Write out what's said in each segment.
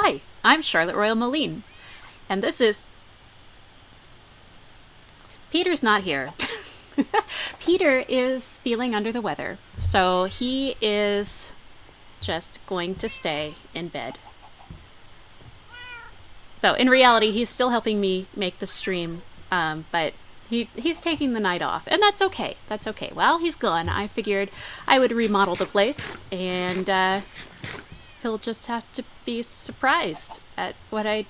Hi, I'm Charlotte Royal Moline, and this is... Peter's not here. Peter is feeling under the weather, so he is just going to stay in bed. So in reality, he's still helping me make the stream, but he's taking the night off, and that's okay. That's okay. While he's gone, I figured I would remodel the place, and he'll just have to be surprised at what I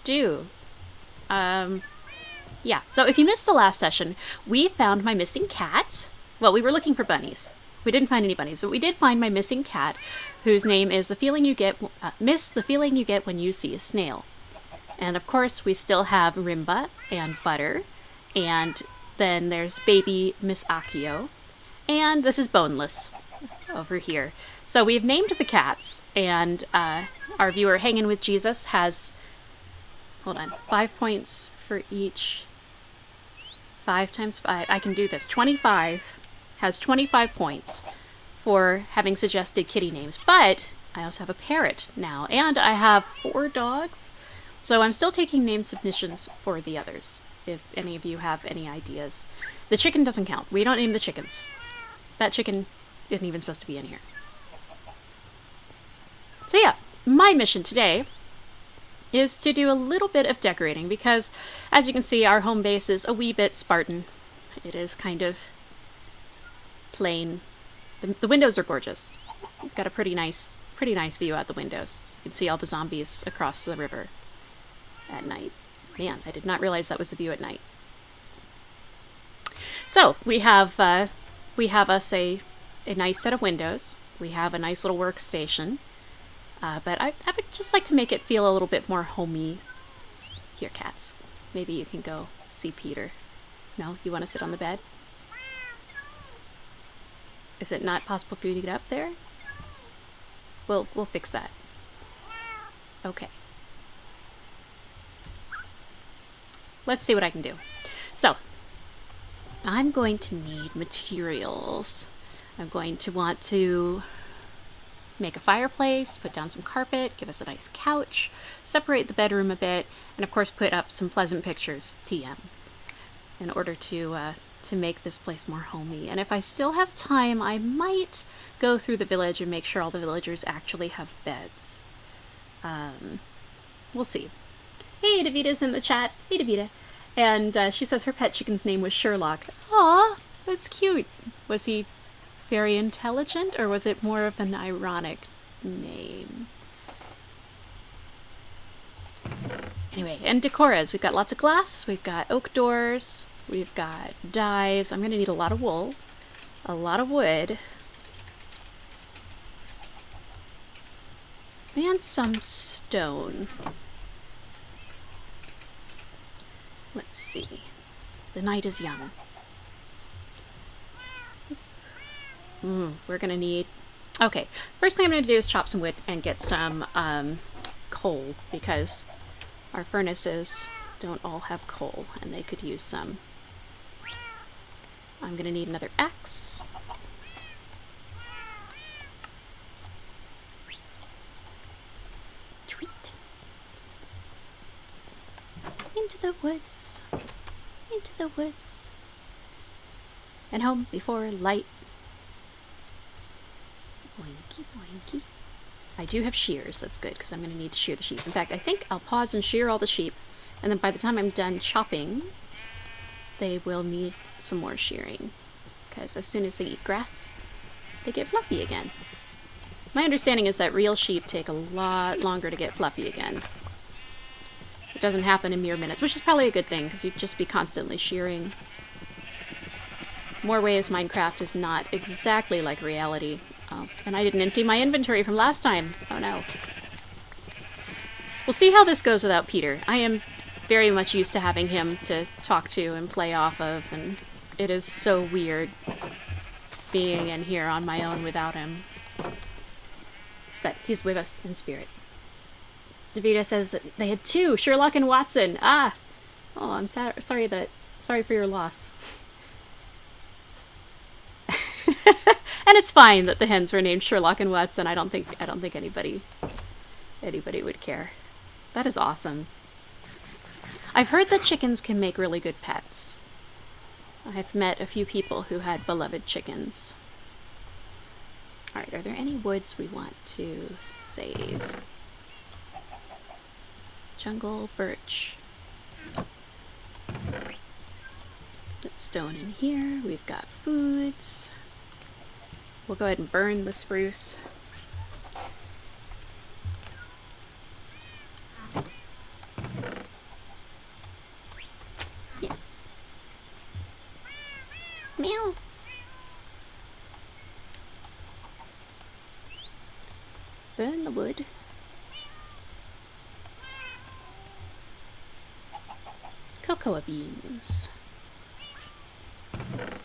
do. Yeah, so if you missed the last session, we found my missing cat. Well, we were looking for bunnies. We didn't find any bunnies, but we did find my missing cat, whose name is Miss the Feeling You Get When You See a Snail. And of course, we still have Rimba and Butter, and then there's baby Miss Akio, and this is Boneless over here. So we've named the cats, and our viewer Hanging with Jesus has, 5 points for each. 5 times 5, I can do this. 25 has 25 points for having suggested kitty names, but I also have a parrot now, and I have 4 dogs, so I'm still taking name submissions for the others, if any of you have any ideas. The chicken doesn't count. We don't name the chickens. That chicken isn't even supposed to be in here. So yeah, my mission today is to do a little bit of decorating because, as you can see, our home base is a wee bit Spartan. It is kind of plain. The windows are gorgeous. We've got a pretty nice view out the windows. You can see all the zombies across the river at night. Man, I did not realize that was the view at night. So we have us a nice set of windows. We have a nice little workstation. But I would just like to make it feel a little bit more homey. Here, cats. Maybe you can go see Peter. No? You want to sit on the bed? Is it not possible for you to get up there? We'll fix that. Okay. Let's see what I can do. So, I'm going to need materials. I'm going to want to make a fireplace, put down some carpet, give us a nice couch, separate the bedroom a bit, and of course put up some pleasant pictures, TM, in order to make this place more homey. And if I still have time, I might go through the village and make sure all the villagers actually have beds. We'll see. Hey, Davita's in the chat. Hey, Davita. And she says her pet chicken's name was Sherlock. Aw, that's cute. Was he very intelligent, or was it more of an ironic name? Anyway, and decors. We've got lots of glass, we've got oak doors, we've got dyes. I'm going to need a lot of wool, a lot of wood, and some stone. Let's see. The night is young. We're gonna need... Okay, first thing I'm gonna do is chop some wood and get some coal, because our furnaces don't all have coal and they could use some. I'm gonna need another axe. Tweet. Into the woods. Into the woods. And home before light. Boinky, boinky. I do have shears, that's good, because I'm going to need to shear the sheep. In fact, I think I'll pause and shear all the sheep, and then by the time I'm done chopping, they will need some more shearing. Because as soon as they eat grass, they get fluffy again. My understanding is that real sheep take a lot longer to get fluffy again. It doesn't happen in mere minutes, which is probably a good thing, because you'd just be constantly shearing. More Ways Minecraft is not exactly like reality. Oh, and I didn't empty my inventory from last time. Oh no. We'll see how this goes without Peter. I am very much used to having him to talk to and play off of, and it is so weird being in here on my own without him. But he's with us in spirit. Davida says that they had 2, Sherlock and Watson. Ah! Oh, I'm sorry for your loss. And it's fine that the hens were named Sherlock and Watson. I don't think anybody anybody would care. That is awesome. I've heard that chickens can make really good pets. I've met a few people who had beloved chickens. Alright, are there any woods we want to save? Jungle, birch. Put stone in here. We've got foods. We'll go ahead and burn the spruce. Yeah. Meow. Burn the wood. Cocoa beans.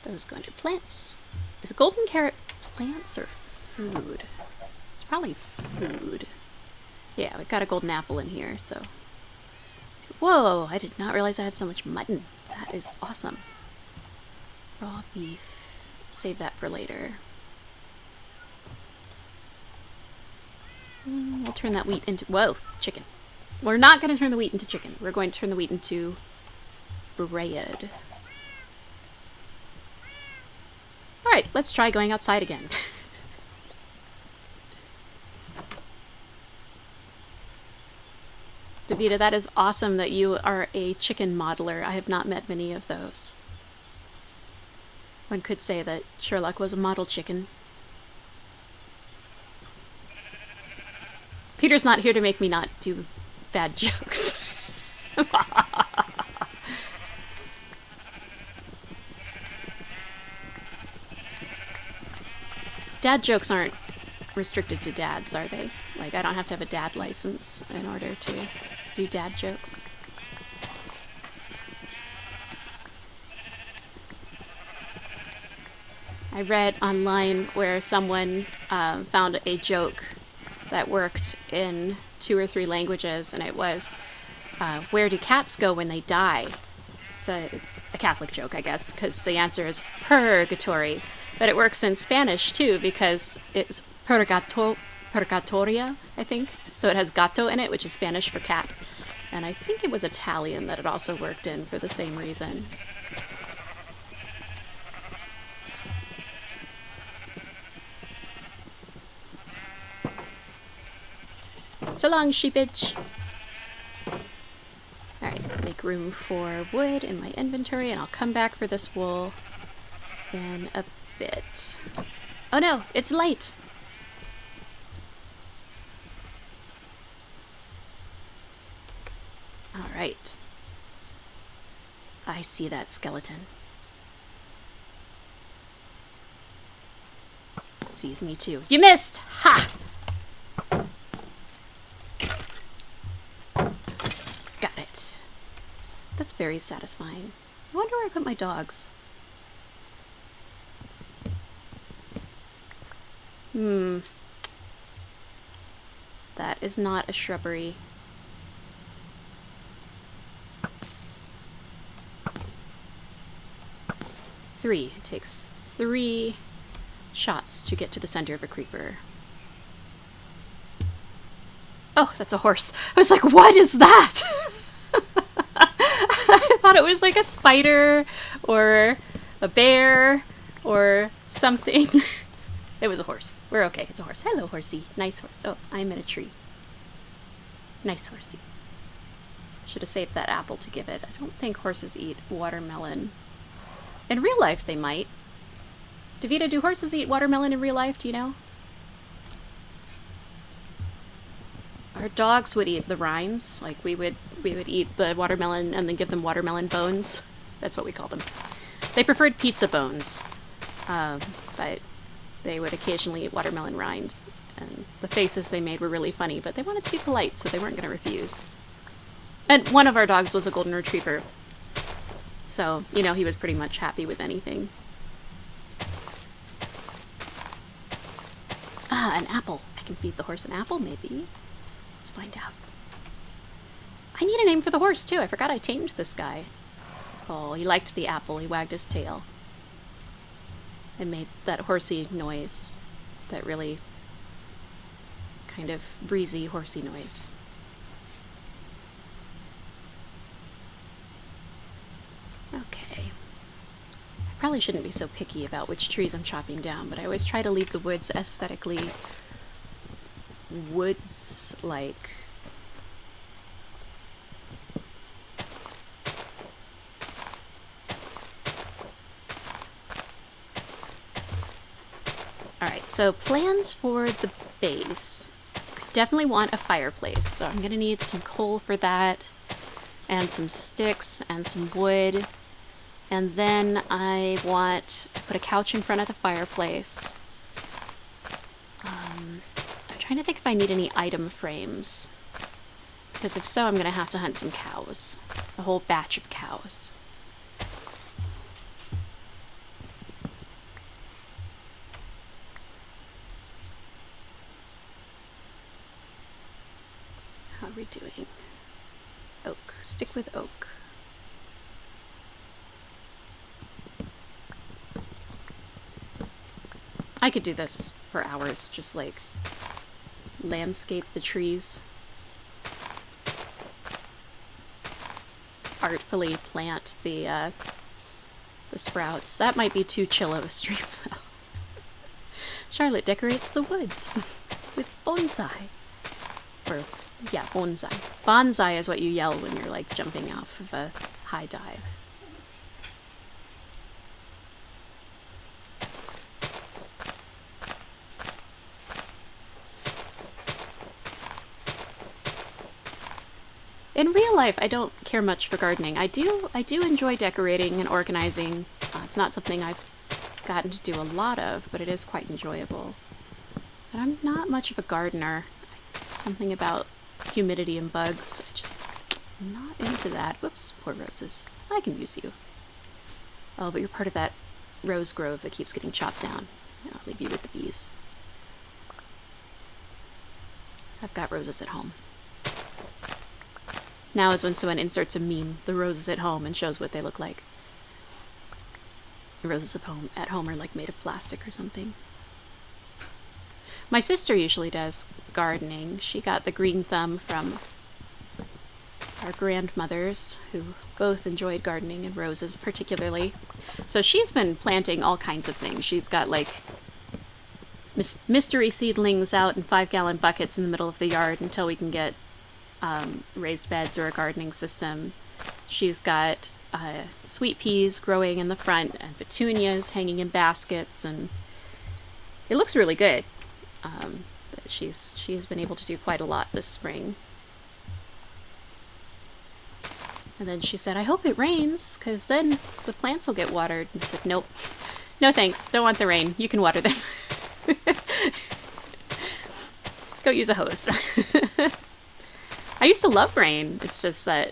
Those go into plants. Is a golden carrot plants or food? It's probably food. Yeah, we've got a golden apple in here, so. Whoa, I did not realize I had so much mutton. That is awesome. Raw beef. Save that for later. We'll turn that wheat into, whoa, chicken. We're not going to turn the wheat into chicken. We're going to turn the wheat into bread. Alright, let's try going outside again. Davida, that is awesome that you are a chicken modeler. I have not met many of those. One could say that Sherlock was a model chicken. Peter's not here to make me not do bad jokes. Dad jokes aren't restricted to dads, are they? Like, I don't have to have a dad license in order to do dad jokes. I read online where someone found a joke that worked in 2 or 3 languages, and it was, where do cats go when they die? It's a Catholic joke, I guess, because the answer is purgatory. But it works in Spanish, too, because it's purgatoria, I think. So it has gato in it, which is Spanish for cat. And I think it was Italian that it also worked in for the same reason. So long, sheepage. Alright, make room for wood in my inventory, and I'll come back for this wool in a bit. Oh no, it's light! Alright. I see that skeleton. It sees me too. You missed! Ha! Got it. That's very satisfying. I wonder where I put my dogs. That is not a shrubbery. It takes 3 shots to get to the center of a creeper. Oh, that's a horse. I was like, what is that? I thought it was like a spider or a bear or something. It was a horse. We're okay. It's a horse. Hello, horsey. Nice horse. Oh, I'm in a tree. Nice horsey. Should have saved that apple to give it. I don't think horses eat watermelon. In real life, they might. Davida, do horses eat watermelon in real life? Do you know? Our dogs would eat the rinds. Like, we would eat the watermelon and then give them watermelon bones. That's what we call them. They preferred pizza bones. But they would occasionally eat watermelon rinds. And the faces they made were really funny, but they wanted to be polite, so they weren't going to refuse. And one of our dogs was a golden retriever. So, you know, he was pretty much happy with anything. Ah, an apple. I can feed the horse an apple, maybe. Let's find out. I need a name for the horse, too. I forgot I tamed this guy. Oh, he liked the apple. He wagged his tail. And made that horsey noise that really kind of breezy, horsey noise. Okay. I probably shouldn't be so picky about which trees I'm chopping down, but I always try to leave the woods aesthetically woods-like. Alright, so plans for the base. I definitely want a fireplace, so I'm gonna need some coal for that, and some sticks, and some wood. And then I want to put a couch in front of the fireplace. I'm trying to think if I need any item frames, because if so, I'm gonna have to hunt some cows. A whole batch of cows. How are we doing? Oak. Stick with oak. I could do this for hours, just like landscape the trees. Artfully plant the sprouts. That might be too chill of a stream though. Charlotte decorates the woods with bonsai. Or, yeah, bonsai. Bonsai is what you yell when you're like jumping off of a high dive. In real life, I don't care much for gardening. I do enjoy decorating and organizing. It's not something I've gotten to do a lot of, but it is quite enjoyable. But I'm not much of a gardener. Something about humidity and bugs. I'm not into that. Whoops, poor roses. I can use you. Oh, but you're part of that rose grove that keeps getting chopped down. I'll leave you with the bees. I've got roses at home. Now is when someone inserts a meme, the roses at home, and shows what they look like. The roses at home are like made of plastic or something. My sister usually does gardening. She got the green thumb from our grandmothers, who both enjoyed gardening and roses particularly. So she's been planting all kinds of things. She's got like mystery seedlings out in 5-gallon buckets in the middle of the yard until we can get raised beds or a gardening system. She's got sweet peas growing in the front and petunias hanging in baskets, and it looks really good. But she has been able to do quite a lot this spring. And then she said, I hope it rains, because then the plants will get watered. And I said, nope. No thanks. Don't want the rain. You can water them. Go use a hose. I used to love rain. It's just that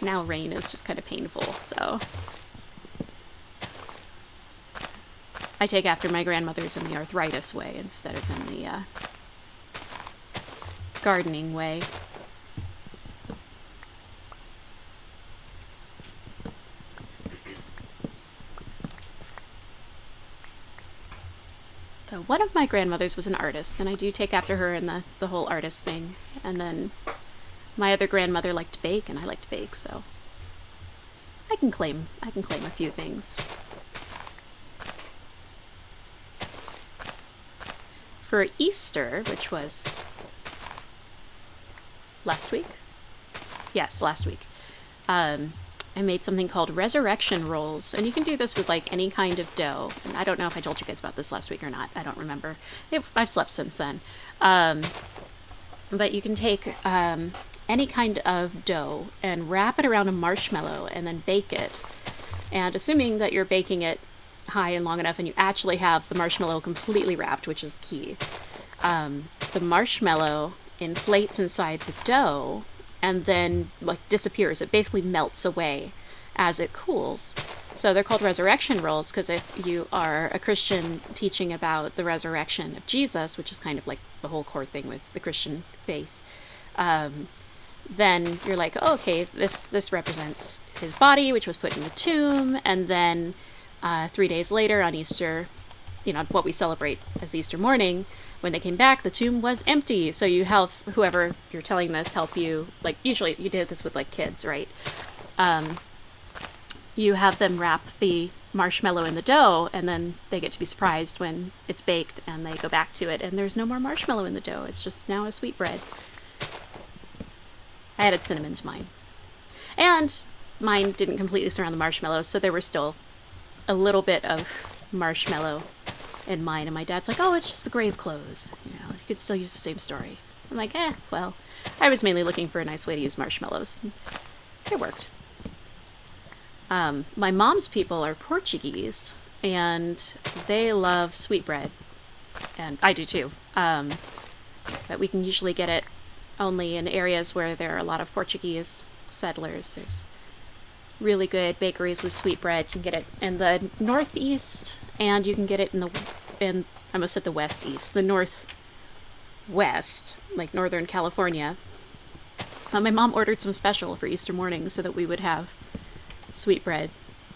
now rain is just kind of painful, so I take after my grandmother's in the arthritis way instead of in the gardening way. So one of my grandmothers was an artist, and I do take after her in the whole artist thing. And then my other grandmother liked to bake, and I like to bake, so I can claim a few things. For Easter, which was last week? Yes, last week. I made something called resurrection rolls, and you can do this with like any kind of dough. And I don't know if I told you guys about this last week or not. I don't remember. I've slept since then. But you can take any kind of dough and wrap it around a marshmallow and then bake it. And assuming that you're baking it high and long enough and you actually have the marshmallow completely wrapped, which is key, the marshmallow inflates inside the dough and then like disappears. It basically melts away as it cools. So they're called resurrection rolls because if you are a Christian teaching about the resurrection of Jesus, which is kind of like the whole core thing with the Christian faith, then you're like, oh, okay, this represents his body, which was put in the tomb, and then 3 days later on Easter, you know, what we celebrate as Easter morning, When they came back, the tomb was empty. So you have whoever you're telling this help you. Like, usually you did this with, like, kids, right? You have them wrap the marshmallow in the dough, and then they get to be surprised when it's baked, and they go back to it, and there's no more marshmallow in the dough. It's just now a sweetbread. I added cinnamon to mine. And mine didn't completely surround the marshmallows, so there were still a little bit of marshmallow in mine. And my dad's like, oh, it's just the grave clothes. You know, you could still use the same story. I'm like, well, I was mainly looking for a nice way to use marshmallows. It worked. My mom's people are Portuguese, and they love sweetbread. And I do too. But we can usually get it only in areas where there are a lot of Portuguese settlers. There's really good bakeries with sweetbread. You can get it in the northeast, and you can get it in I almost said the west-east, the northwest, like Northern California. My mom ordered some special for Easter morning so that we would have sweetbread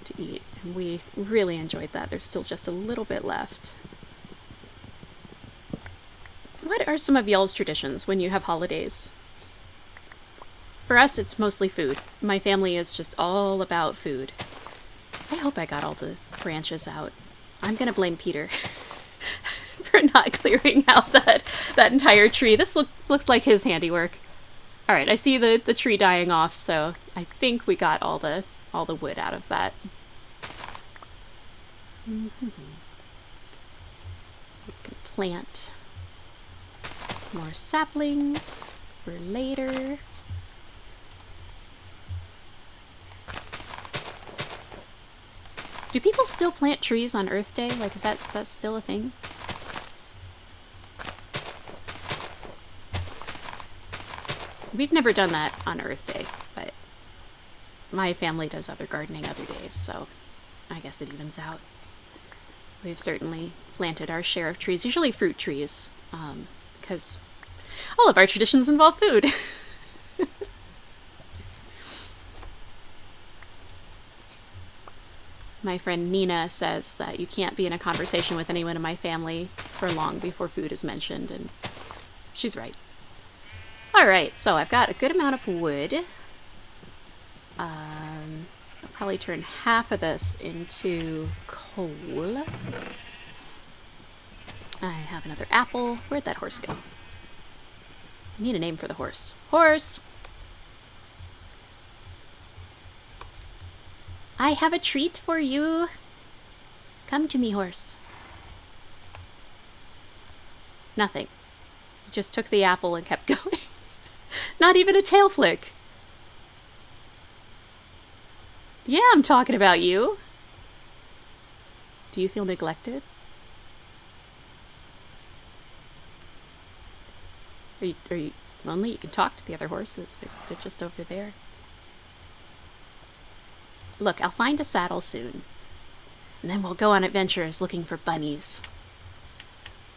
to eat. And we really enjoyed that. There's still just a little bit left. What are some of y'all's traditions when you have holidays? For us, it's mostly food. My family is just all about food. I hope I got all the branches out. I'm gonna blame Peter for not clearing out that entire tree. This looks like his handiwork. Alright, I see the tree dying off, so I think we got all the wood out of that. We can plant more saplings for later. Do people still plant trees on Earth Day? Like, is that still a thing? We've never done that on Earth Day, but my family does other gardening other days, so I guess it evens out. We've certainly planted our share of trees, usually fruit trees, because all of our traditions involve food. My friend Nina says that you can't be in a conversation with anyone in my family for long before food is mentioned, and she's right. Alright, so I've got a good amount of wood. I'll probably turn half of this into coal. I have another apple. Where'd that horse go? I need a name for the horse. Horse! I have a treat for you. Come to me, horse. Nothing. He just took the apple and kept going. Not even a tail flick. Yeah, I'm talking about you. Do you feel neglected? Are you lonely? You can talk to the other horses. They're just over there. Look, I'll find a saddle soon. And then we'll go on adventures looking for bunnies.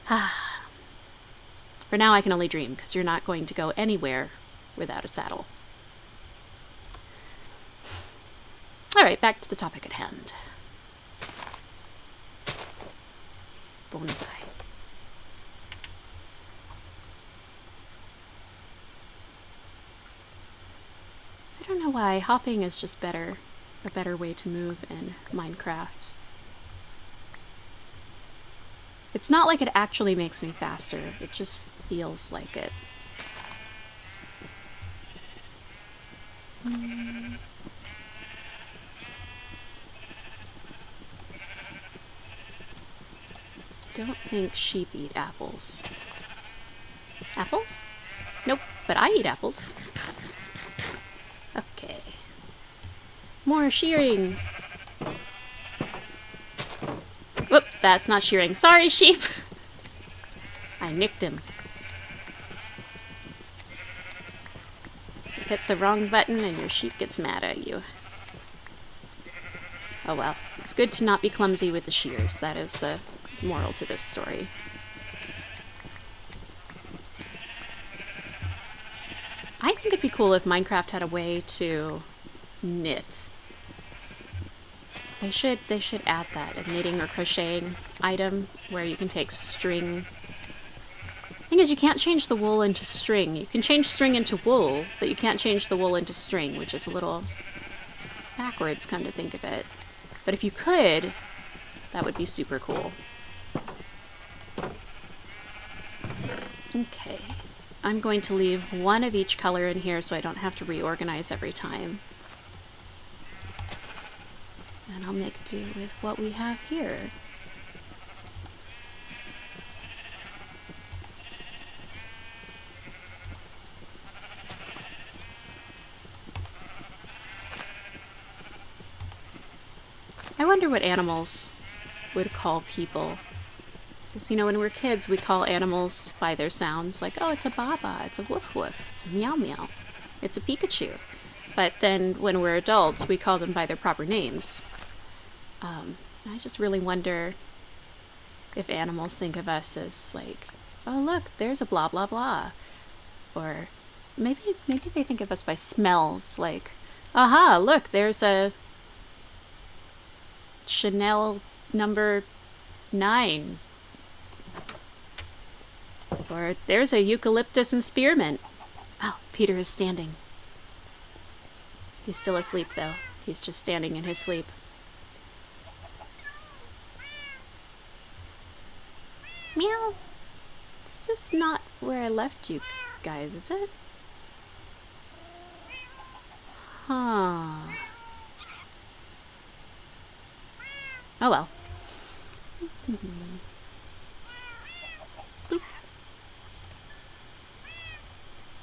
For now, I can only dream, because you're not going to go anywhere without a saddle. Alright, back to the topic at hand. Bonsai. I don't know why. Hopping is just better. A better way to move in Minecraft. It's not like it actually makes me faster. It just feels like it. Don't think sheep eat apples. Apples? Nope, but I eat apples. Okay. More shearing! Whoop, that's not shearing. Sorry, sheep! I nicked him. You hit the wrong button and your sheep gets mad at you. Oh well. It's good to not be clumsy with the shears. That is the moral to this story. I think it'd be cool if Minecraft had a way to knit. They should add that, a knitting or crocheting item where you can take string Thing is, you can't change the wool into string. You can change string into wool, but you can't change the wool into string, which is a little backwards, come to think of it. But if you could, that would be super cool. Okay. I'm going to leave one of each color in here so I don't have to reorganize every time. And I'll make do with what we have here. I wonder what animals would call people. Because, you know, when we're kids, we call animals by their sounds. Like, oh, it's a baba, it's a woof woof, it's a meow meow, it's a Pikachu. But then when we're adults, we call them by their proper names. I just really wonder if animals think of us as like, oh, look, there's a blah blah blah. Or maybe they think of us by smells. Like, aha, look, there's a Chanel number 9. Or there's a eucalyptus and spearmint. Oh, Peter is standing. He's still asleep, though. He's just standing in his sleep. Meow. This is not where I left you guys, is it? Huh. Oh well.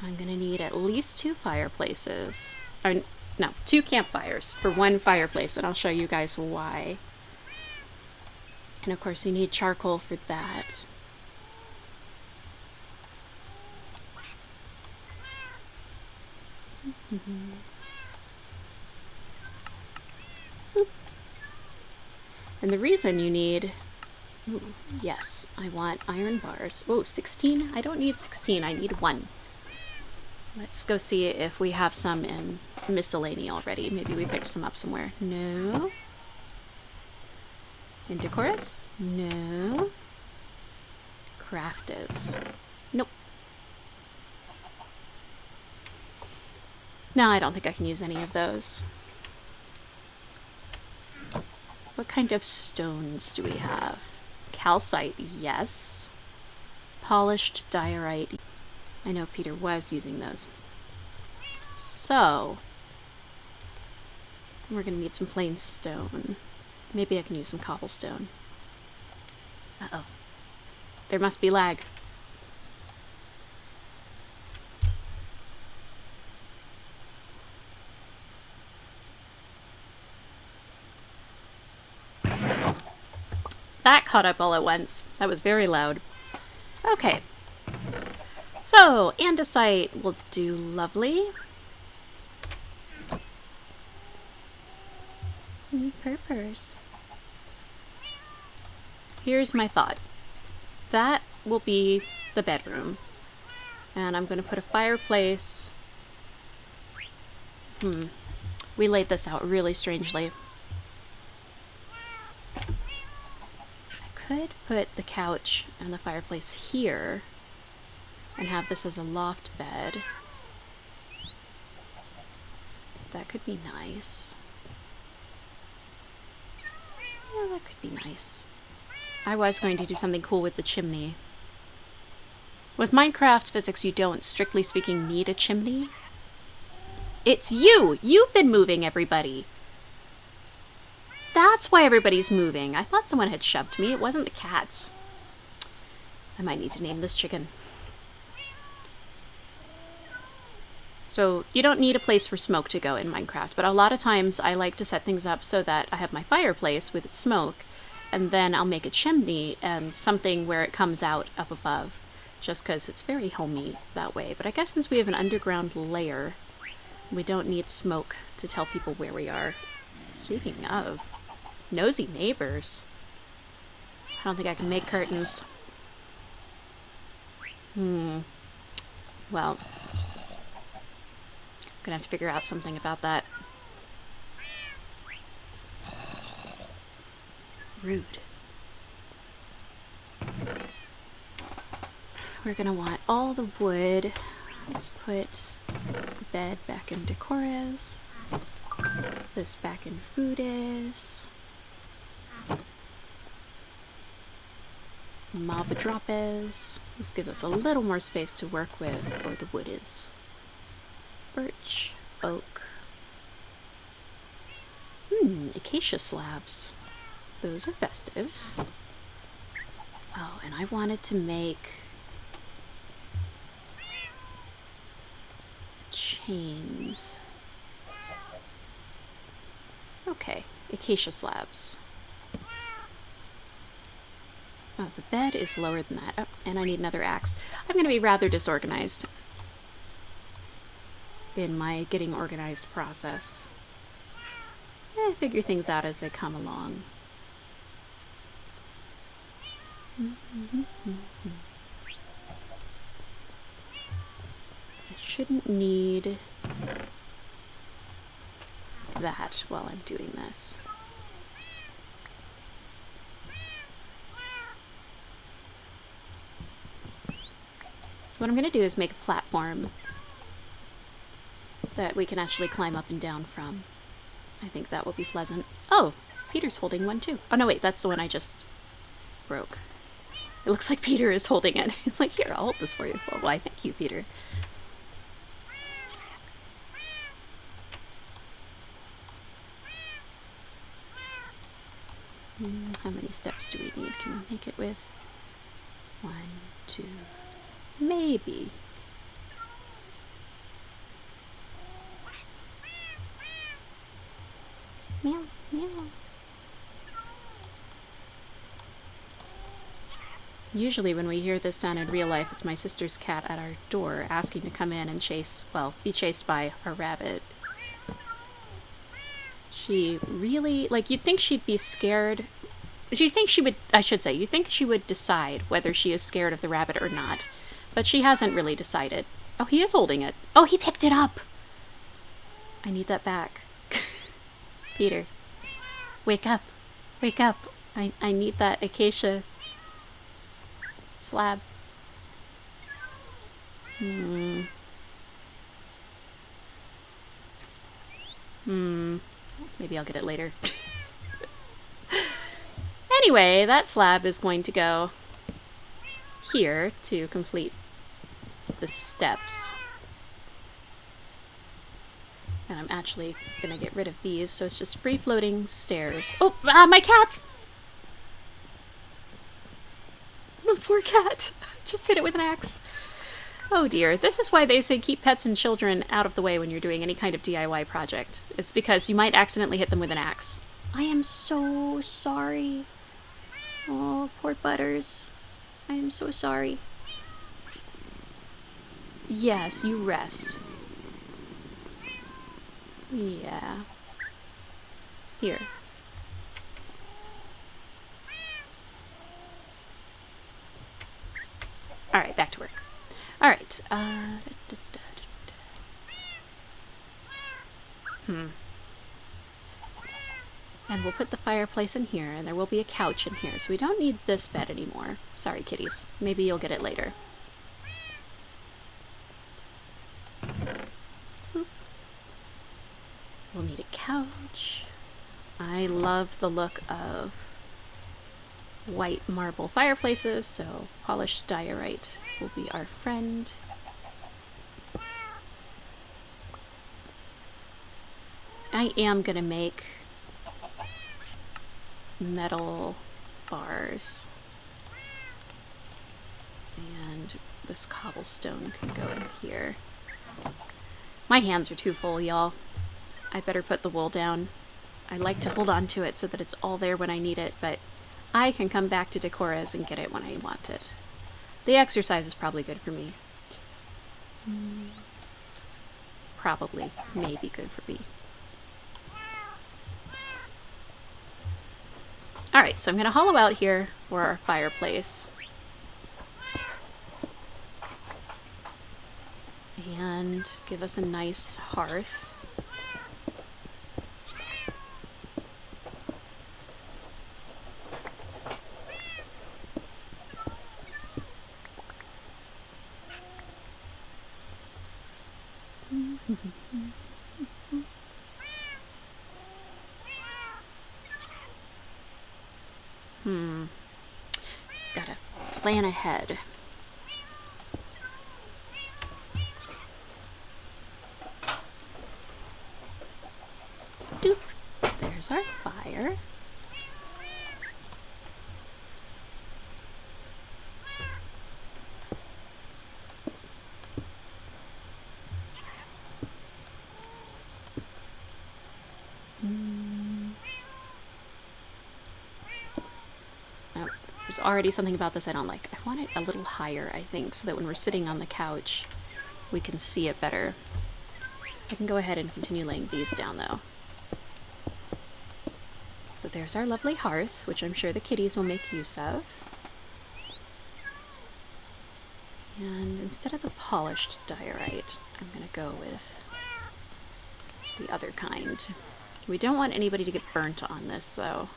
I'm gonna need at least 2 fireplaces. Or, no, 2 campfires for 1 fireplace, and I'll show you guys why. And of course you need charcoal for that. And the reason you need... Ooh, yes, I want iron bars. Oh, 16? I don't need 16, I need 1. Let's go see if we have some in miscellany already. Maybe we picked some up somewhere. No. In decorus? No. Crafters. Nope. No, I don't think I can use any of those. What kind of stones do we have? Calcite, yes. Polished diorite. I know Peter was using those. So, we're gonna need some plain stone. Maybe I can use some cobblestone. Uh-oh. There must be lag. That caught up all at once. That was very loud. Okay. So, andesite will do lovely. Purpers. Here's my thought. That will be the bedroom. And I'm going to put a fireplace. We laid this out really strangely. I could put the couch and the fireplace here and have this as a loft bed. That could be nice. Yeah, that could be nice. I was going to do something cool with the chimney. With Minecraft physics, you don't, strictly speaking, need a chimney. It's you! You've been moving everybody! That's why everybody's moving. I thought someone had shoved me. It wasn't the cats. I might need to name this chicken. So, you don't need a place for smoke to go in Minecraft, but a lot of times I like to set things up so that I have my fireplace with its smoke, and then I'll make a chimney and something where it comes out up above, just because it's very homey that way. But I guess since we have an underground layer, we don't need smoke to tell people where we are. Speaking of, nosy neighbors. I don't think I can make curtains. Well, I'm gonna have to figure out something about that. Rude. we're gonna want all the wood. Let's put the bed back in decores. This back in foodies. Mavadropes. This gives us a little more space to work with where the wood is. Birch, oak. Acacia slabs. Those are festive. Oh, and I wanted to make chains. Okay, acacia slabs. Oh, the bed is lower than that. Oh, and I need another axe. I'm going to be rather disorganized in my getting organized process. I figure things out as they come along. I shouldn't need that while I'm doing this. So what I'm going to do is make a platform that we can actually climb up and down from. I think that will be pleasant. Oh, Peter's holding one too. Oh no, wait, that's the one I just broke. It looks like Peter is holding it. He's like, here, I'll hold this for you. Well, why, thank you, Peter. How many steps do we need? Can we make it with 1, 2, maybe. Meow, meow. Usually when we hear this sound in real life, it's my sister's cat at our door asking to come in and be chased by a rabbit. She really, like, you'd think she'd be scared. You'd think she would, you'd think she would decide whether she is scared of the rabbit or not. But she hasn't really decided. Oh, he is holding it. Oh, he picked it up! I need that back. Peter, wake up. Wake up. I need that acacia slab. Maybe I'll get it later. Anyway, that slab is going to go here to complete the steps. And I'm actually gonna get rid of these, so it's just free-floating stairs. Oh, my cat! My poor cat. Just hit it with an axe. Oh dear, this is why they say keep pets and children out of the way when you're doing any kind of DIY project. It's because you might accidentally hit them with an axe. I am so sorry. Oh, poor Butters. I am so sorry. Yes, you rest. Yeah. Here. Alright, back to work. Alright, And we'll put the fireplace in here, and there will be a couch in here, so we don't need this bed anymore. Sorry, kitties. Maybe you'll get it later. Boop. We'll need a couch. I love the look of white marble fireplaces, so polished diorite will be our friend. I am gonna make metal bars, and this cobblestone can go in here. My hands are too full, y'all. I better put the wool down. I like to hold on to it so that it's all there when I need it, but I can come back to Decora's and get it when I want it. The exercise is probably good for me. Probably, maybe good for me. Alright, so I'm going to hollow out here for our fireplace. And give us a nice hearth. Gotta plan ahead. Doop. There's our fire. Oh, there's already something about this I don't like. I want it a little higher, I think, so that when we're sitting on the couch, we can see it better. I can go ahead and continue laying these down, though. So there's our lovely hearth, which I'm sure the kitties will make use of. And instead of the polished diorite, I'm going to go with the other kind. We don't want anybody to get burnt on this, though.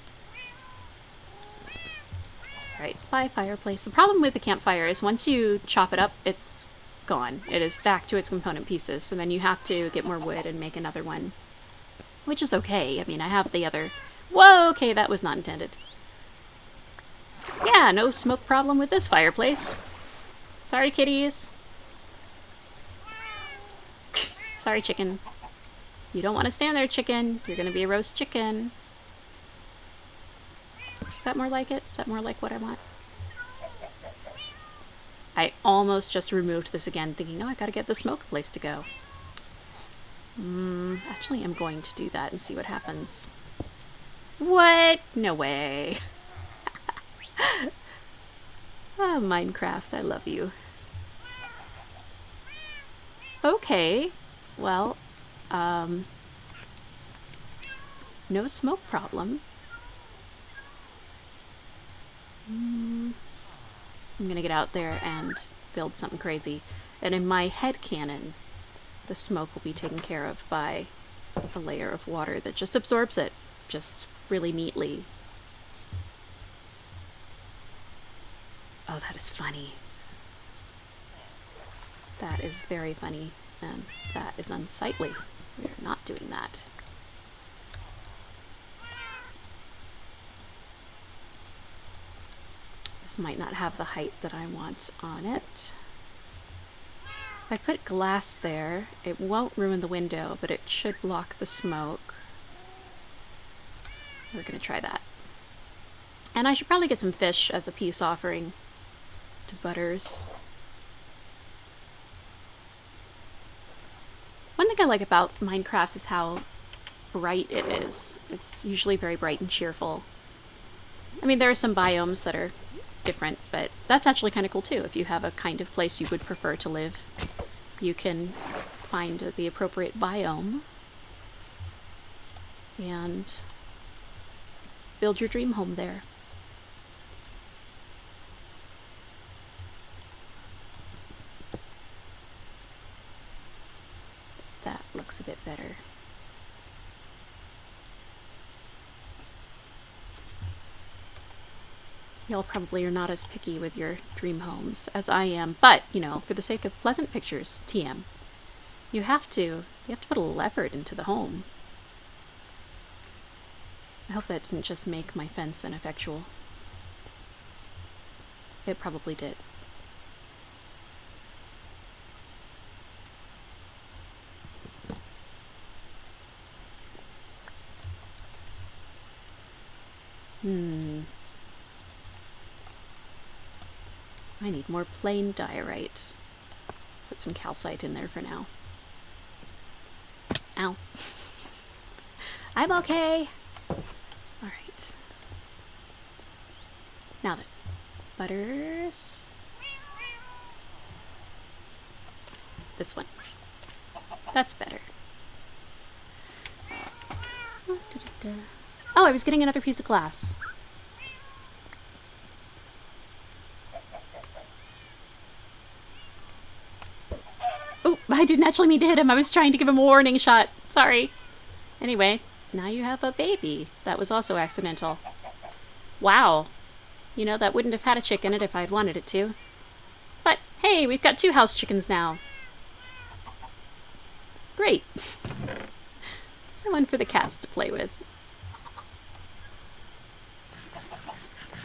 Alright, bye fireplace. The problem with the campfire is once you chop it up, it's gone. It is back to its component pieces, and then you have to get more wood and make another one. Which is okay. I mean, I have the other... Whoa, okay, that was not intended. Yeah, no smoke problem with this fireplace. Sorry, kitties. Sorry, chicken. You don't want to stand there, chicken. You're going to be a roast chicken. Is that more like it? Is that more like what I want? I almost just removed this again, thinking, oh, I gotta get the smoke place to go. Actually, I'm going to do that and see what happens. What? No way. Ah, Minecraft, I love you. Okay. Well, no smoke problem. I'm gonna get out there and build something crazy. And in my head canon, the smoke will be taken care of by a layer of water that just absorbs it, just really neatly. Oh, that is funny. That is very funny, and that is unsightly. We are not doing that. This might not have the height that I want on it. If I put glass there, it won't ruin the window, but it should block the smoke. We're gonna try that. And I should probably get some fish as a peace offering to Butters. One thing I like about Minecraft is how bright it is. It's usually very bright and cheerful. I mean, there are some biomes that are different, but that's actually kind of cool too. If you have a kind of place you would prefer to live, you can find the appropriate biome and build your dream home there. That looks a bit better. Y'all probably are not as picky with your dream homes as I am, but, you know, for the sake of pleasant pictures, TM, you have to put a little effort into the home. I hope that didn't just make my fence ineffectual. It probably did. I need more plain diorite. Put some calcite in there for now. Ow. I'm okay! Alright. Now then. Butters. This one. That's better. Oh, I was getting another piece of glass. Oh, I didn't actually mean to hit him. I was trying to give him a warning shot. Sorry. Anyway, now you have a baby. That was also accidental. Wow. You know, that wouldn't have had a chick in it if I'd wanted it to. But, hey, we've got 2 house chickens now. Great. Someone for the cats to play with.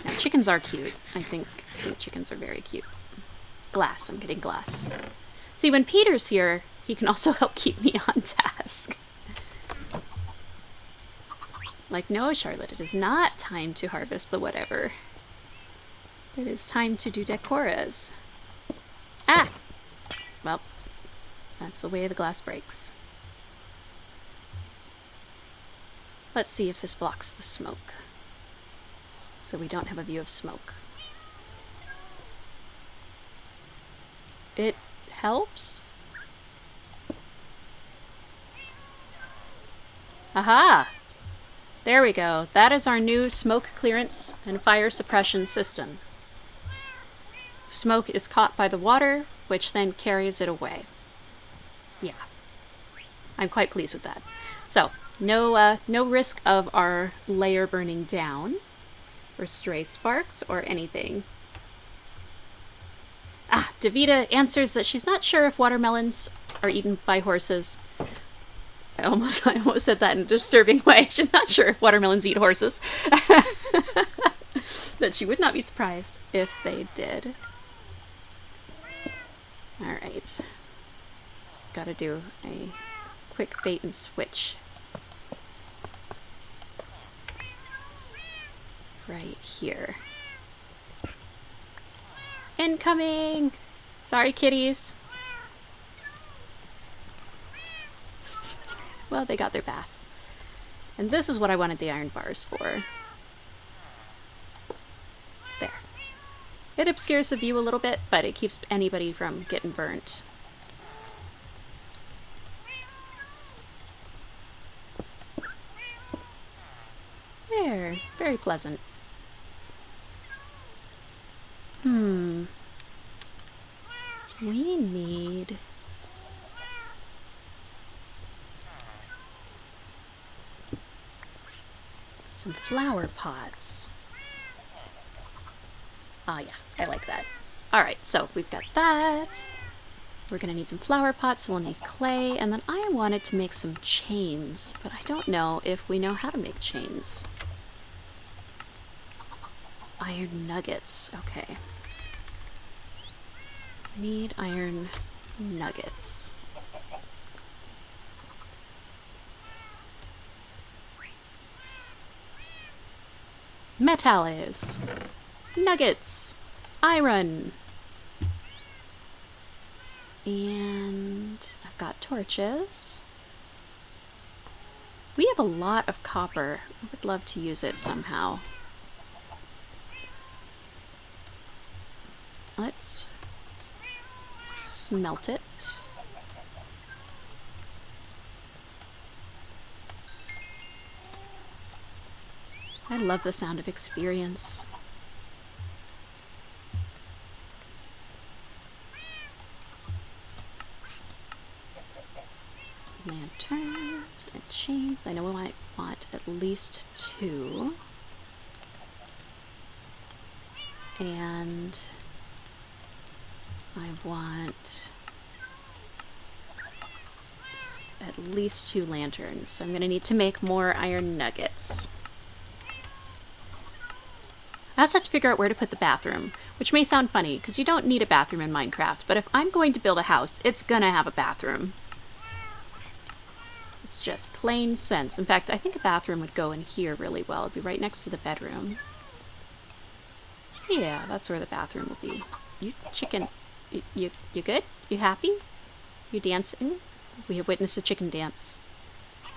Now, chickens are cute. I think chickens are very cute. Glass. I'm getting glass. See, when Peter's here, he can also help keep me on task. Like, no, Charlotte, it is not time to harvest the whatever. It is time to do decores. Ah! Well, that's the way the glass breaks. Let's see if this blocks the smoke. So we don't have a view of smoke. It helps? Aha! There we go. That is our new smoke clearance and fire suppression system. Smoke is caught by the water, which then carries it away. Yeah. I'm quite pleased with that. So, no risk of our layer burning down, or stray sparks, or anything. Ah, Davida answers that she's not sure if watermelons are eaten by horses. I almost said that in a disturbing way. She's not sure if watermelons eat horses. That she would not be surprised if they did. Alright. Gotta do a quick bait and switch. Right here. Incoming! Sorry, kitties. Well, they got their bath. And this is what I wanted the iron bars for. There. It obscures the view a little bit, but it keeps anybody from getting burnt. There. Very pleasant. We need... some flower pots. Ah, yeah, I like that. Alright, so we've got that. We're gonna need some flower pots, so we'll need clay, and then I wanted to make some chains, but I don't know if we know how to make chains. Iron nuggets, okay. I need iron nuggets. Metals, nuggets, iron, and I've got torches. We have a lot of copper. I would love to use it somehow. Let's smelt it. I love the sound of experience. Lanterns and chains. I know we might want at least 2. And I want at least 2 lanterns. So I'm going to need to make more iron nuggets. I also have to figure out where to put the bathroom, which may sound funny, because you don't need a bathroom in Minecraft, but if I'm going to build a house, it's gonna have a bathroom. It's just plain sense. In fact, I think a bathroom would go in here really well. It'd be right next to the bedroom. Yeah, that's where the bathroom will be. You chicken, you good? You happy? You dancing? We have witnessed a chicken dance.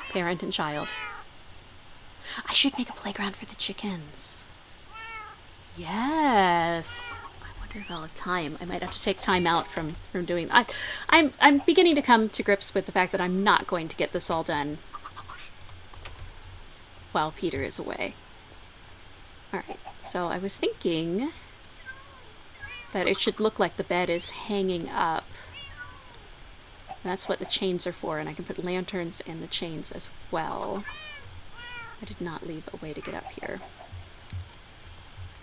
Parent and child. I should make a playground for the chickens. Yes. I wonder if I'll have time. I might have to take time out from doing that. I'm beginning to come to grips with the fact that I'm not going to get this all done while Peter is away. Alright, so I was thinking that it should look like the bed is hanging up. And that's what the chains are for, and I can put lanterns in the chains as well. I did not leave a way to get up here.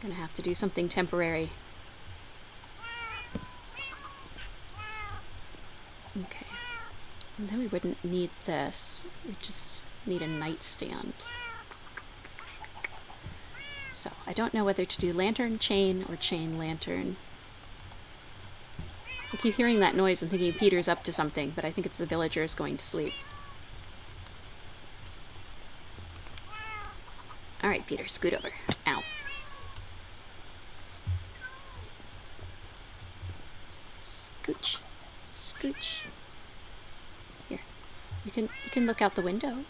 Gonna have to do something temporary. Okay. And then we wouldn't need this. We just need a nightstand. So I don't know whether to do lantern chain or chain lantern. I keep hearing that noise and thinking Peter's up to something, but I think it's the villagers going to sleep. Alright, Peter, scoot over. Ow. Scooch. Scooch. Here. You can look out the window.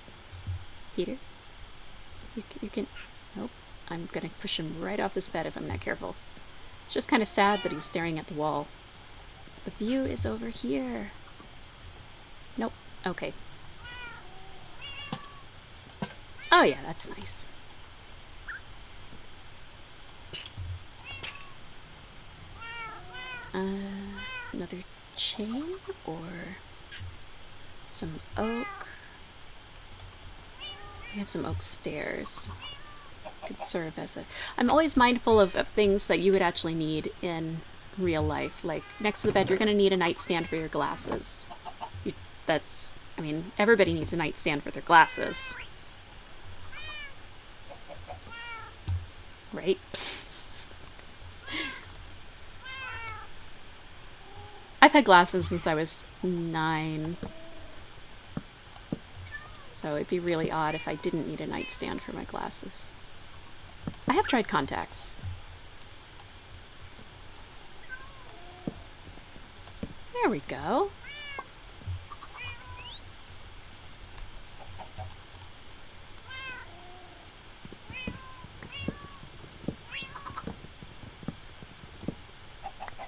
Peter. You can... Nope. I'm gonna push him right off this bed if I'm not careful. It's just kind of sad that he's staring at the wall. The view is over here. Nope. Okay. Oh yeah, that's nice. Another chain or some oak. We have some oak stairs. Could serve as a... I'm always mindful of things that you would actually need in real life. Like, next to the bed, you're going to need a nightstand for your glasses. I mean, everybody needs a nightstand for their glasses. Right? I've had glasses since I was 9. So it'd be really odd if I didn't need a nightstand for my glasses. I have tried contacts. There we go.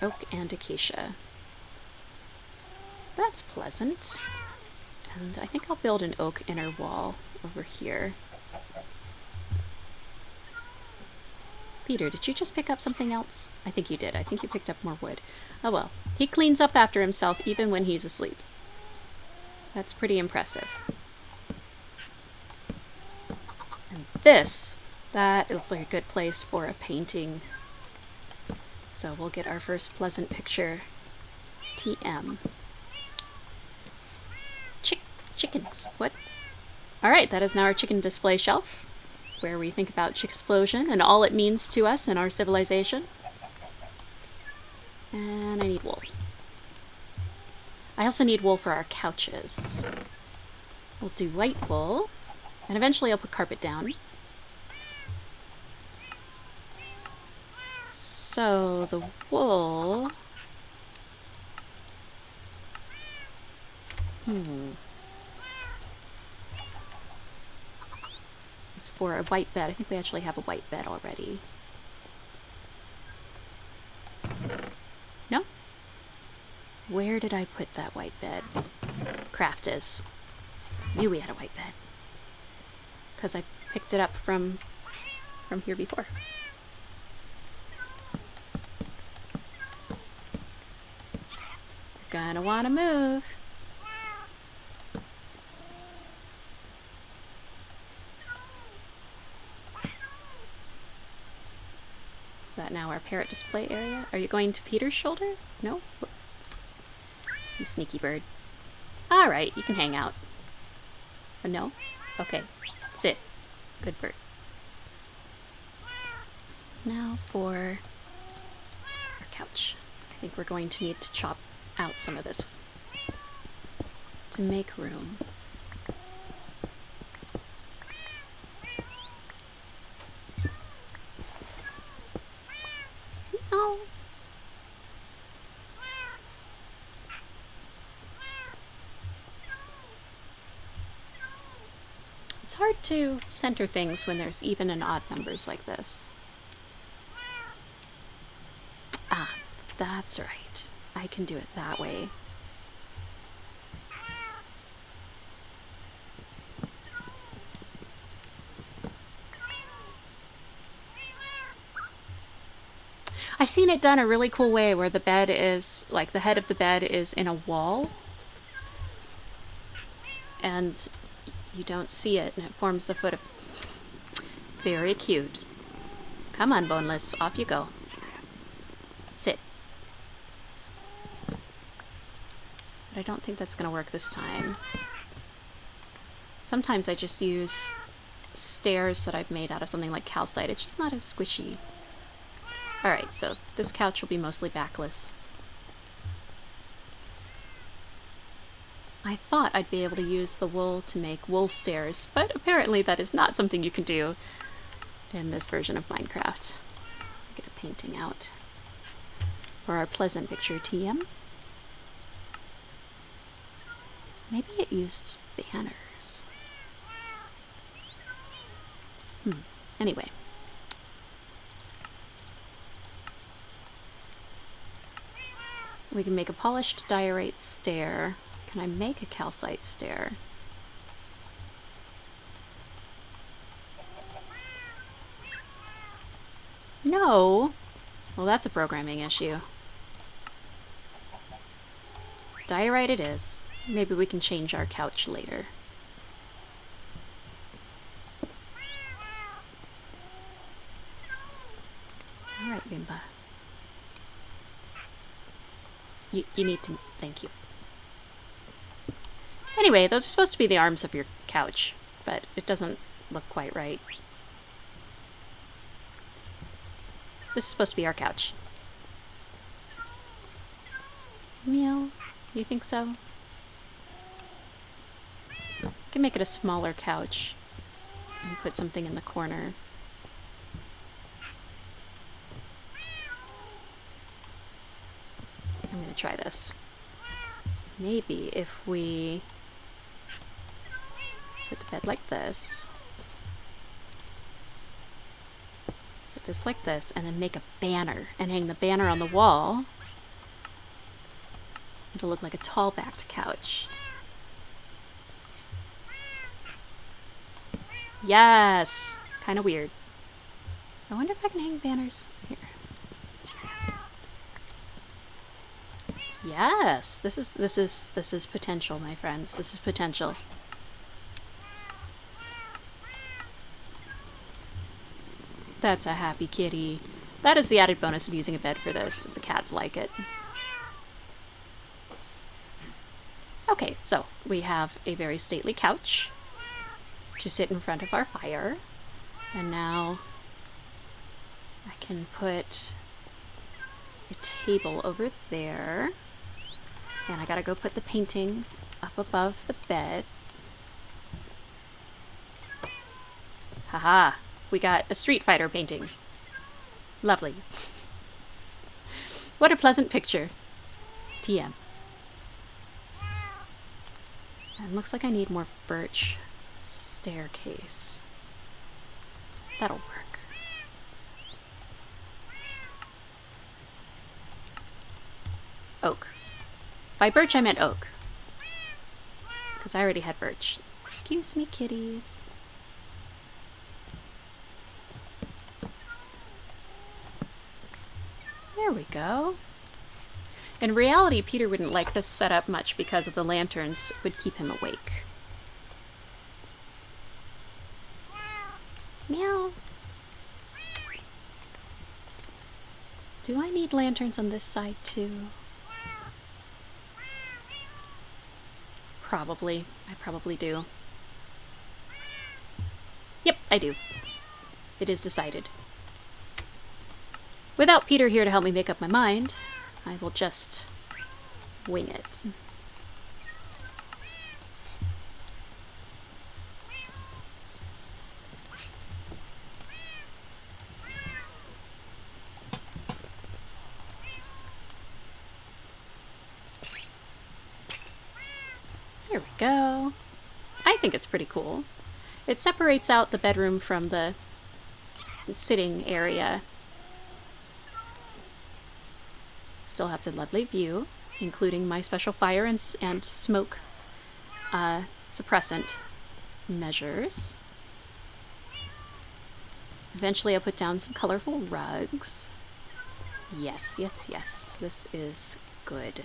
Oak and acacia. That's pleasant. And I think I'll build an oak inner wall over here. Peter, did you just pick up something else? I think you did. I think you picked up more wood. Oh well. He cleans up after himself even when he's asleep. That's pretty impressive. And this, that looks like a good place for a painting. So we'll get our first pleasant picture. TM. Chickens. What? Alright, that is now our chicken display shelf, where we think about Chicksplosion and all it means to us in our civilization. And I need wool. I also need wool for our couches. We'll do white wool, and eventually I'll put carpet down. So the wool... It's for a white bed. I think we actually have a white bed already. No? Where did I put that white bed? Craft is. Knew we had a white bed. Because I picked it up from here before. You're gonna wanna move. Is that now our parrot display area? Are you going to Peter's shoulder? No? You sneaky bird. Alright, you can hang out. Oh, no? Okay. Sit. Good bird. Now for our couch. I think we're going to need to chop out some of this to make room. No. It's hard to center things when there's even and odd numbers like this. Ah, that's right. I can do it that way. I've seen it done a really cool way where the bed is, like, the head of the bed is in a wall. And you don't see it, and it forms the foot of... Very cute. Come on, Boneless, off you go. Sit. but I don't think that's going to work this time. Sometimes I just use stairs that I've made out of something like calcite. It's just not as squishy. Alright, so this couch will be mostly backless. I thought I'd be able to use the wool to make wool stairs, but apparently that is not something you can do in this version of Minecraft. Get a painting out for our pleasant picture TM. Maybe it used banners. Anyway. We can make a polished diorite stair. Can I make a calcite stair? No! Well, that's a programming issue. Diorite it is. Maybe we can change our couch later. Alright, Bimba. You need to... Thank you. Anyway, those are supposed to be the arms of your couch, but it doesn't look quite right. This is supposed to be our couch. Meow. You think so? I can make it a smaller couch and put something in the corner. I'm gonna try this. Maybe if we put the bed like this, put this like this, and then make a banner and hang the banner on the wall, it'll look like a tall-backed couch. Yes! Kind of weird. I wonder if I can hang banners here. Yes! This is potential, my friends. This is potential. That's a happy kitty. That is the added bonus of using a bed for this, is the cats like it. Okay, so we have a very stately couch to sit in front of our fire. And now I can put a table over there. And I gotta go put the painting up above the bed. Haha! We got a Street Fighter painting. Lovely. What a pleasant picture. TM. And looks like I need more birch staircase. That'll work. Oak. By birch I meant oak. Because I already had birch. Excuse me, kitties. There we go. In reality, Peter wouldn't like this setup much because of the lanterns would keep him awake. Meow. Do I need lanterns on this side too? Probably. I probably do. Yep, I do. It is decided. Without Peter here to help me make up my mind, I will just wing it. There we go. I think it's pretty cool. It separates out the bedroom from the sitting area. Still have the lovely view, including my special fire and smoke suppressant measures. Eventually I'll put down some colorful rugs. Yes, yes, yes. This is good.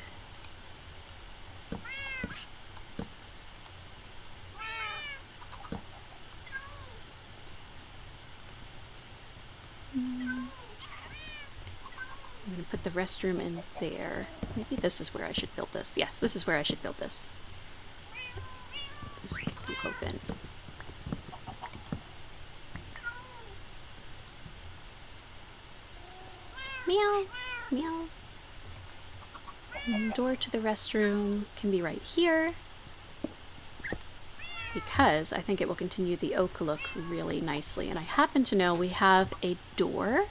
I'm going to put put the restroom in there. Maybe this is where I should build this. Yes, this is where I should build this. This can be open. Meow, meow. And door to the restroom can be right here, because I think it will continue the oak look really nicely. And I happen to know we have a door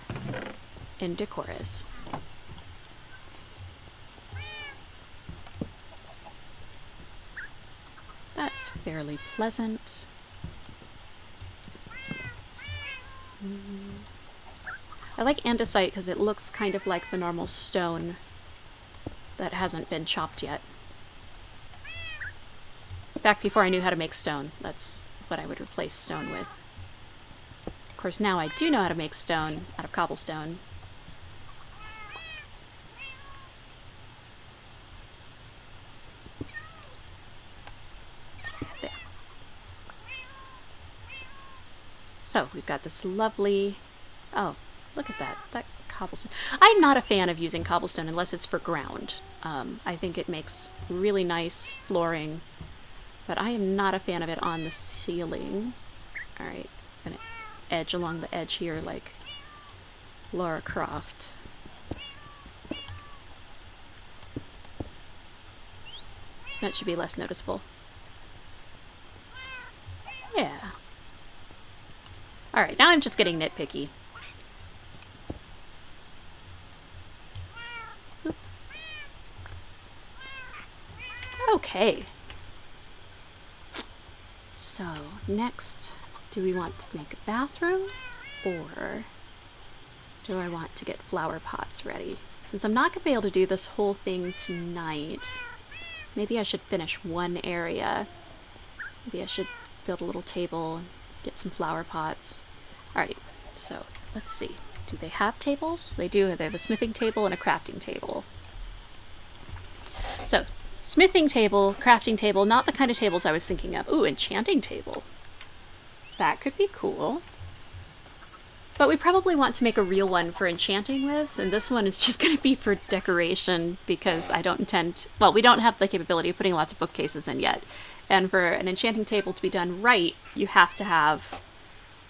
in Decorus. That's fairly pleasant. I like andesite because it looks kind of like the normal stone that hasn't been chopped yet. Back before I knew how to make stone, that's what I would replace stone with. Of course, now I do know how to make stone out of cobblestone. There. So, we've got this lovely... Oh, look at that. That cobblestone. I'm not a fan of using cobblestone unless it's for ground. I think it makes really nice flooring, but I am not a fan of it on the ceiling. Alright, I'm gonna edge along the edge here like Lara Croft. That should be less noticeable. Yeah. Alright, now I'm just getting nitpicky. Oop. Okay. So, next, do we want to make a bathroom, or do I want to get flower pots ready? Since I'm not going to be able to do this whole thing tonight, maybe I should finish one area. Maybe I should build a little table and get some flower pots. Alright, so let's see. Do they have tables? They do. They have a smithing table and a crafting table. So, smithing table, crafting table, not the kind of tables I was thinking of. Ooh, enchanting table. That could be cool. But we probably want to make a real one for enchanting with, and this one is just going to be for decoration because I don't intend... Well, we don't have the capability of putting lots of bookcases in yet. And for an enchanting table to be done right, you have to have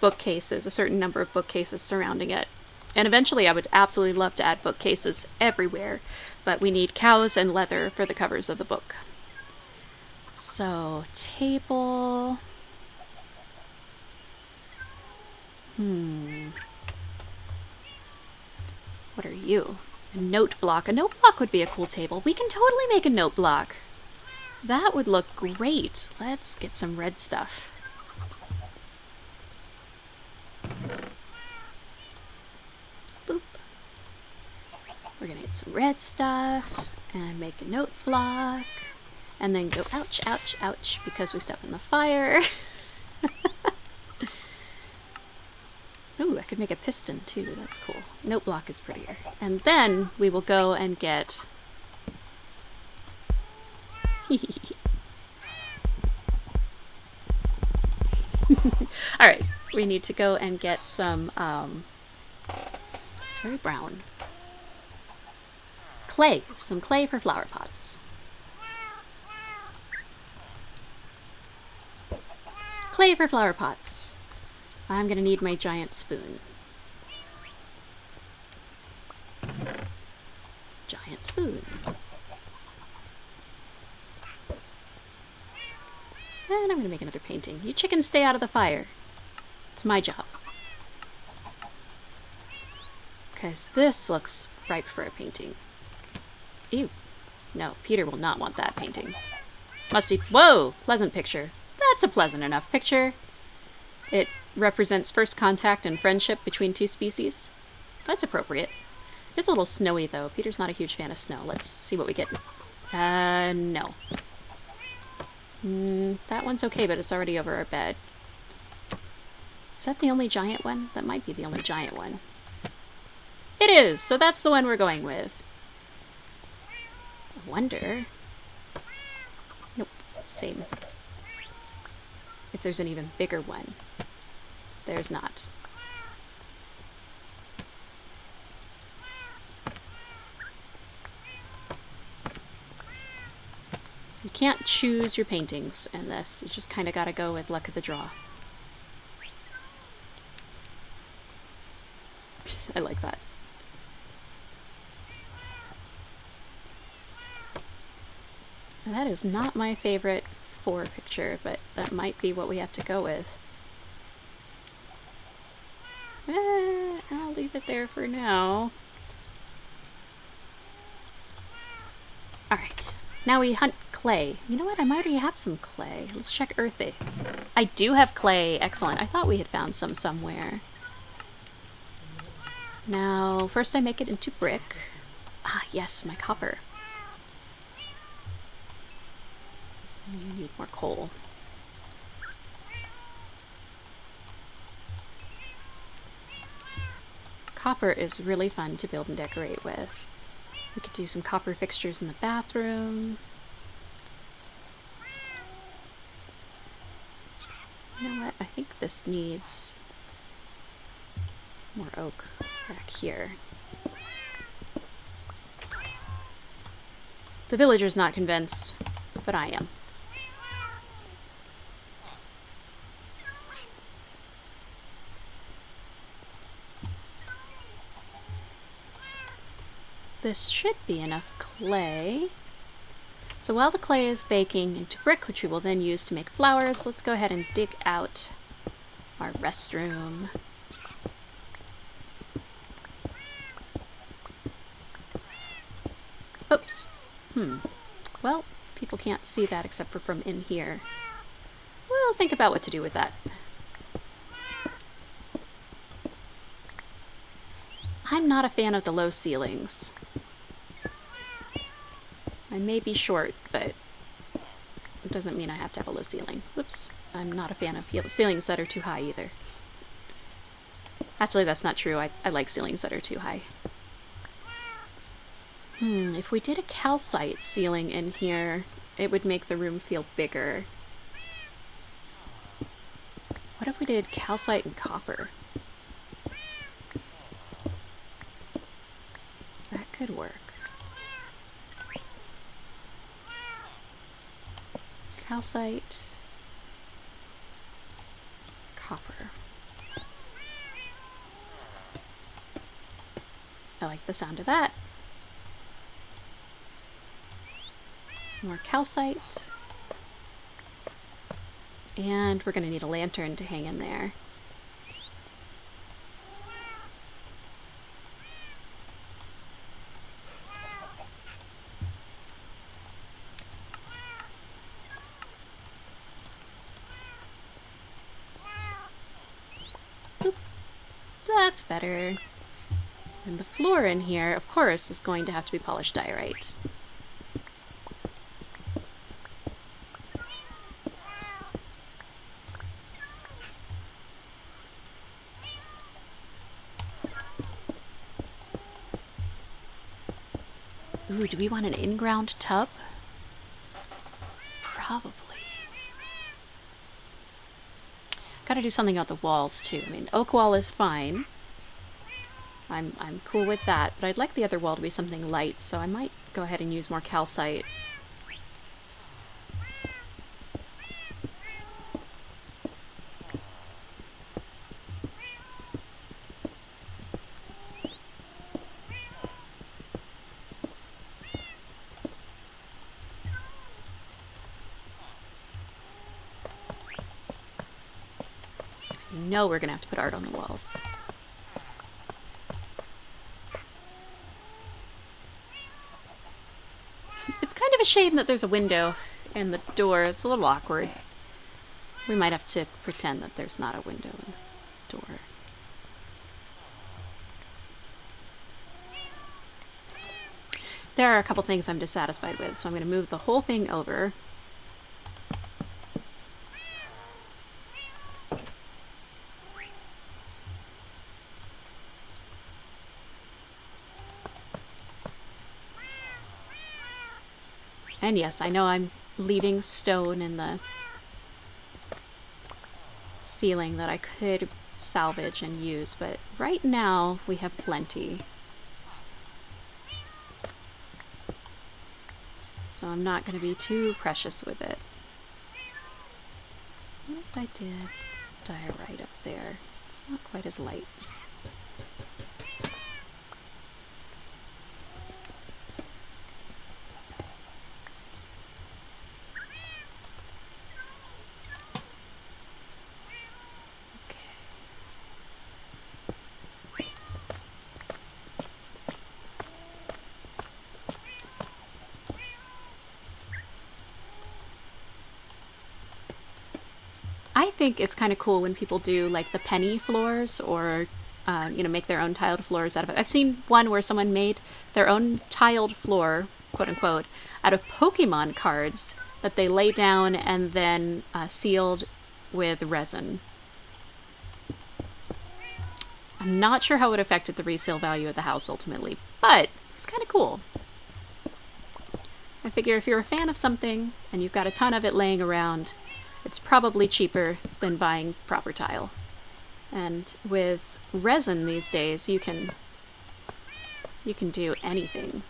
bookcases, a certain number of bookcases surrounding it. And eventually I would absolutely love to add bookcases everywhere, but we need cows and leather for the covers of the book. So, table... What are you? A note block. A note block would be a cool table. We can totally make a note block. That would look great. Let's get some red stuff. Boop. We're gonna get some red stuff and make a note block. And then go ouch, ouch, ouch because we stepped in the fire. Ooh, I could make a piston too. That's cool. Note block is prettier. And then we will go and get... Alright, we need to go and get some, it's very brown. Clay. Some clay for flower pots. Clay for flower pots. I'm gonna need my giant spoon. Giant spoon. And I'm gonna make another painting. You chickens stay out of the fire. It's my job. Because this looks ripe for a painting. Ew. No, Peter will not want that painting. Must be... Whoa! Pleasant picture. That's a pleasant enough picture. It represents first contact and friendship between two species. That's appropriate. It's a little snowy, though. Peter's not a huge fan of snow. Let's see what we get. No. That one's okay, but it's already over our bed. Is that the only giant one? That might be the only giant one. It is! So that's the one we're going with. I wonder... Nope. Same. If there's an even bigger one. There's not. You can't choose your paintings in this. You just kind of gotta go with luck of the draw. I like that. Now, that is not my favorite 4 picture, but that might be what we have to go with. I'll leave it there for now. Alright, now we hunt clay. You know what? I might already have some clay. Let's check earthy. I do have clay. Excellent. I thought we had found some somewhere. Now, first I make it into brick. Ah, yes, my copper. You need more coal. Copper is really fun to build and decorate with. We could do some copper fixtures in the bathroom. You know what? I think this needs more oak back here. The villager's not convinced, but I am. This should be enough clay. So while the clay is baking into brick, which we will then use to make flowers, let's go ahead and dig out our restroom. Oops. Well, people can't see that except for from in here. We'll think about what to do with that. I'm not a fan of the low ceilings. I may be short, but it doesn't mean I have to have a low ceiling. Whoops. I'm not a fan of ceilings that are too high either. Actually, that's not true. I like ceilings that are too high. If we did a calcite ceiling in here, it would make the room feel bigger. What if we did calcite and copper? That could work. Calcite, copper. I like the sound of that. More calcite. And we're going to need a lantern to hang in there. Oop. That's better. And the floor in here, of course, is going to have to be polished diorite. Ooh, do we want an in-ground tub? Probably. Gotta do something about the walls too. I mean, oak wall is fine. I'm cool with that, but I'd like the other wall to be something light, so I might go ahead and use more calcite. You know we're gonna have to put art on the walls. It's kind of a shame that there's a window in the door. It's a little awkward. We might have to pretend that there's not a window in the door. There are a couple things I'm dissatisfied with, so I'm going to move the whole thing over. And yes, I know I'm leaving stone in the ceiling that I could salvage and use, but right now we have plenty. So I'm not going to be too precious with it. What if I did diorite up there? It's not quite as light. I think it's kind of cool when people do like the penny floors or, you know, make their own tiled floors out of it. I've seen one where someone made their own tiled floor, quote unquote, out of Pokemon cards that they lay down and then sealed with resin. I'm not sure how it affected the resale value of the house ultimately, but it's kind of cool. I figure if you're a fan of something and you've got a ton of it laying around, it's probably cheaper than buying proper tile. And with resin these days, you can do anything.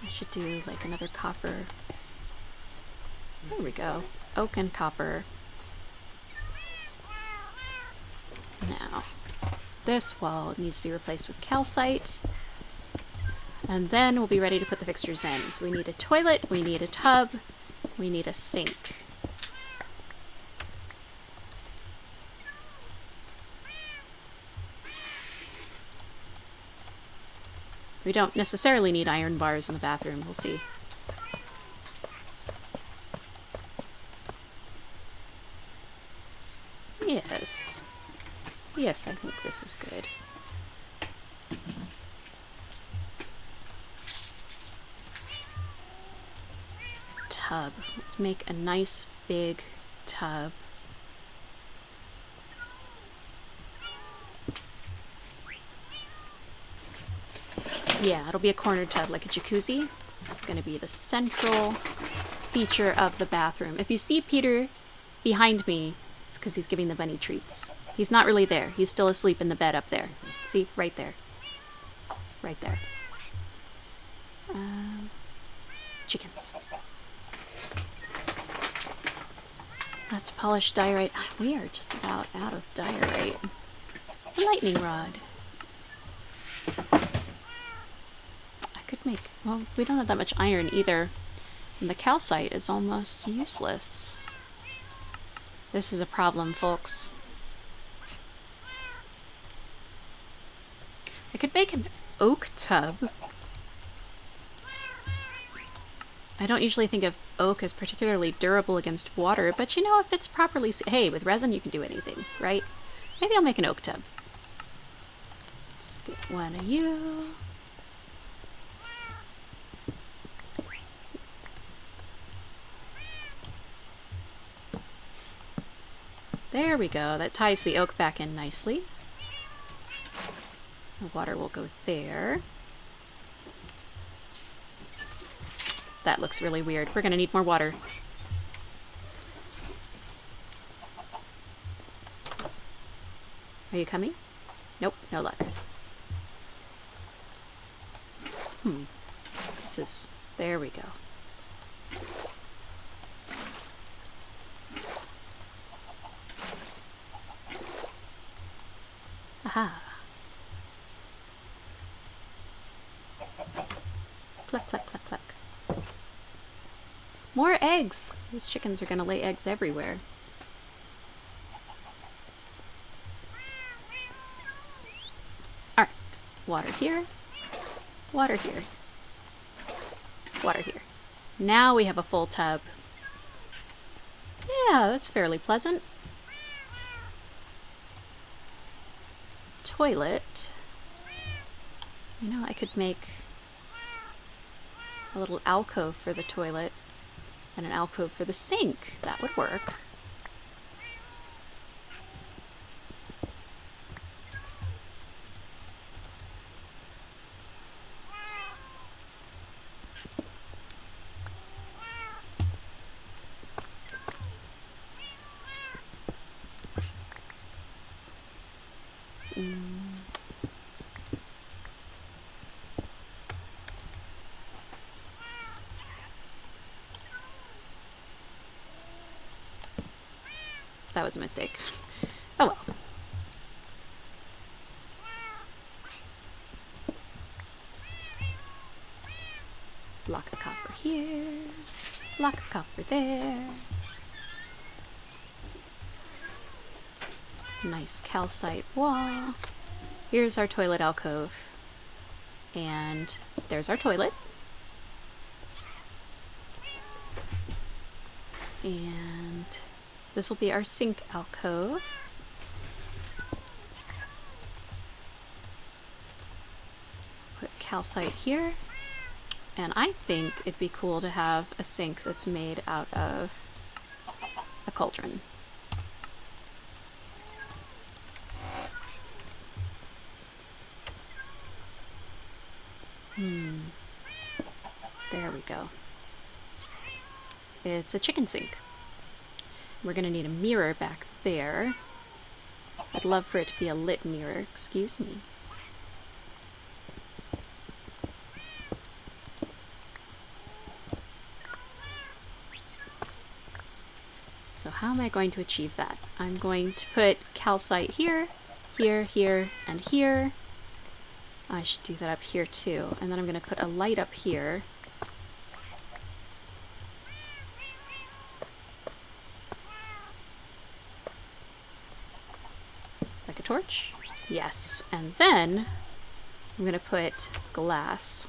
I should do like another copper. There we go. Oak and copper. Now, this wall needs to be replaced with calcite. And then we'll be ready to put the fixtures in. So we need a toilet, we need a tub, we need a sink. We don't necessarily need iron bars in the bathroom, we'll see. Yes. Yes, I think this is good. Tub. Let's make a nice big tub. Yeah, it'll be a corner tub like a jacuzzi. It's going to be the central feature of the bathroom. If you see Peter behind me, it's because he's giving the bunny treats. He's not really there. He's still asleep in the bed up there. See? Right there. Right there. Chickens. Let's polish diorite. We are just about out of diorite. A lightning rod. I could make... Well, we don't have that much iron either. And the calcite is almost useless. This is a problem, folks. I could make an oak tub. I don't usually think of oak as particularly durable against water, but you know, if it's properly... Hey, with resin you can do anything, right? Maybe I'll make an oak tub. Just get one of you. There we go. That ties the oak back in nicely. The water will go there. That looks really weird. We're gonna need more water. Are you coming? Nope, no luck. This is... There we go. Aha. Cluck, cluck, cluck, cluck. More eggs! These chickens are gonna lay eggs everywhere. Alright. Water here. Water here. Water here. Now we have a full tub. Yeah, that's fairly pleasant. Toilet. You know, I could make a little alcove for the toilet and an alcove for the sink. That would work. that was a mistake. Oh well. Block of copper here. Block of copper there. Nice calcite wall. Here's our toilet alcove. And there's our toilet. And this will be our sink alcove. Put calcite here. And I think it'd be cool to have a sink that's made out of a cauldron. There we go. It's a chicken sink. We're gonna need a mirror back there. I'd love for it to be a lit mirror. Excuse me. So how am I going to achieve that? I'm going to put calcite here, here, here, and here. I should do that up here too. And then I'm going to put a light up here. Like a torch? Yes. And then I'm going to put glass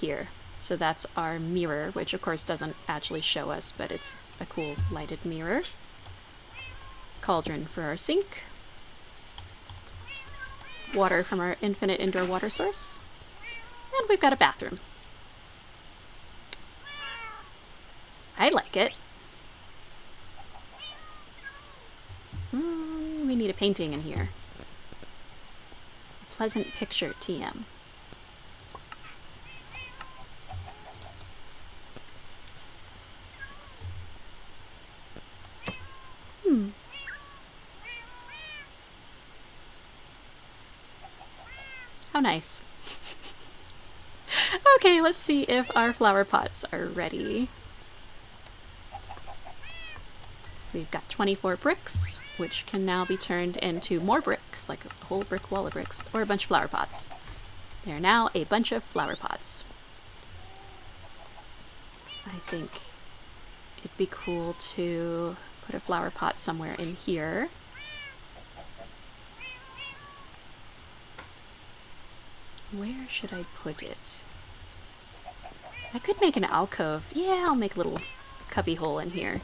here. So that's our mirror, which of course doesn't actually show us, but it's a cool lighted mirror. Cauldron for our sink. Water from our infinite indoor water source. And we've got a bathroom. I like it. We need a painting in here. A pleasant picture, TM. How nice. Okay, let's see if our flower pots are ready. We've got 24 bricks, which can now be turned into more bricks, like a whole brick wall of bricks, or a bunch of flower pots. They are now a bunch of flower pots. I think it'd be cool to put a flower pot somewhere in here. Where should I put it? I could make an alcove. Yeah, I'll make a little cubby hole in here.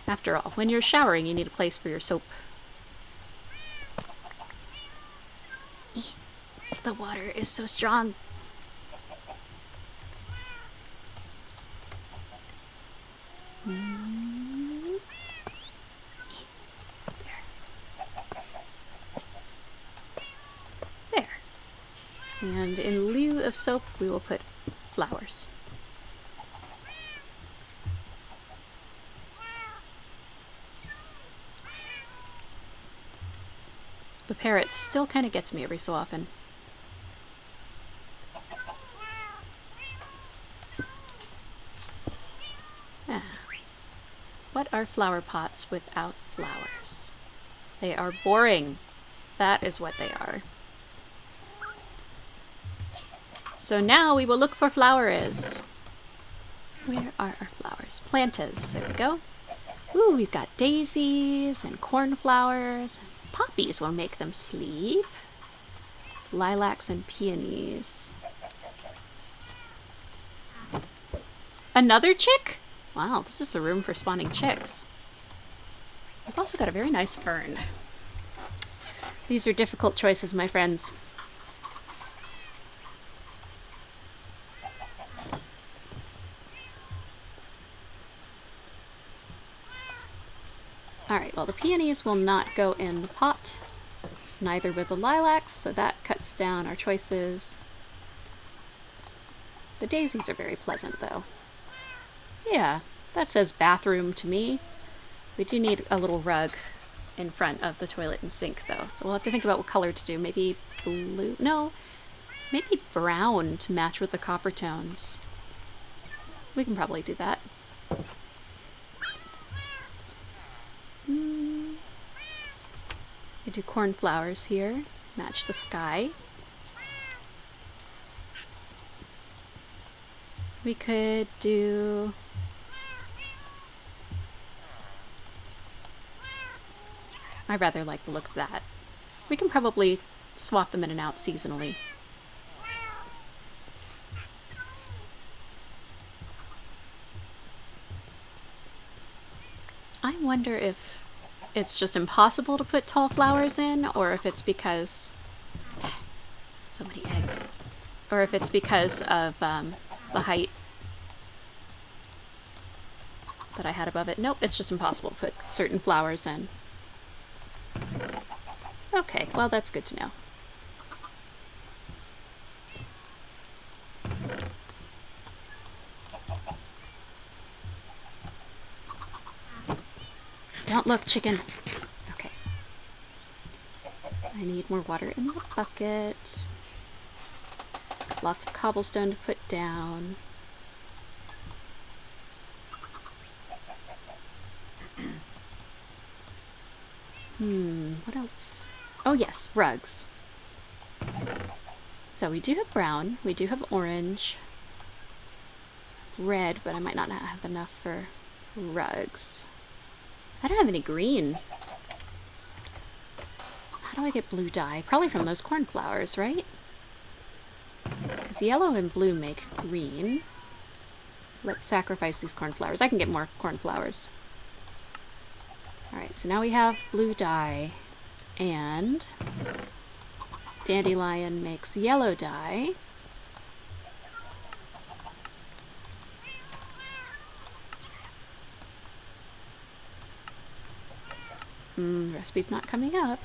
After all, when you're showering, you need a place for your soap. The water is so strong. There. And in lieu of soap, we will put flowers. The parrot still kind of gets me every so often. Ah. What are flower pots without flowers? They are boring. That is what they are. So now we will look for flowers. Where are our flowers? Plantas. There we go. Ooh, we've got daisies and cornflowers. Poppies will make them sleep. Lilacs and peonies. Another chick? Wow, this is the room for spawning chicks. We've also got a very nice fern. These are difficult choices, my friends. Alright, well the peonies will not go in the pot. Neither will the lilacs, so that cuts down our choices. The daisies are very pleasant, though. Yeah, that says bathroom to me. We do need a little rug in front of the toilet and sink, though. So we'll have to think about what color to do. Maybe blue? No, maybe brown to match with the copper tones. We can probably do that. do cornflowers here. Match the sky. We could do... I rather like the look of that. We can probably swap them in and out seasonally. I wonder if it's just impossible to put tall flowers in, or if it's because... so many eggs. Or if it's because of the height that I had above it. Nope, it's just impossible to put certain flowers in. Okay, well that's good to know. Don't look, chicken. Okay. I need more water in the bucket. Lots of cobblestone to put down. What else? Oh yes, rugs. So we do have brown, we do have orange, red, but I might not have enough for rugs. I don't have any green. How do I get blue dye? Probably from those cornflowers, right? Because yellow and blue make green. Let's sacrifice these cornflowers. I can get more cornflowers. Alright, so now we have blue dye, and dandelion makes yellow dye. Recipe's not coming up.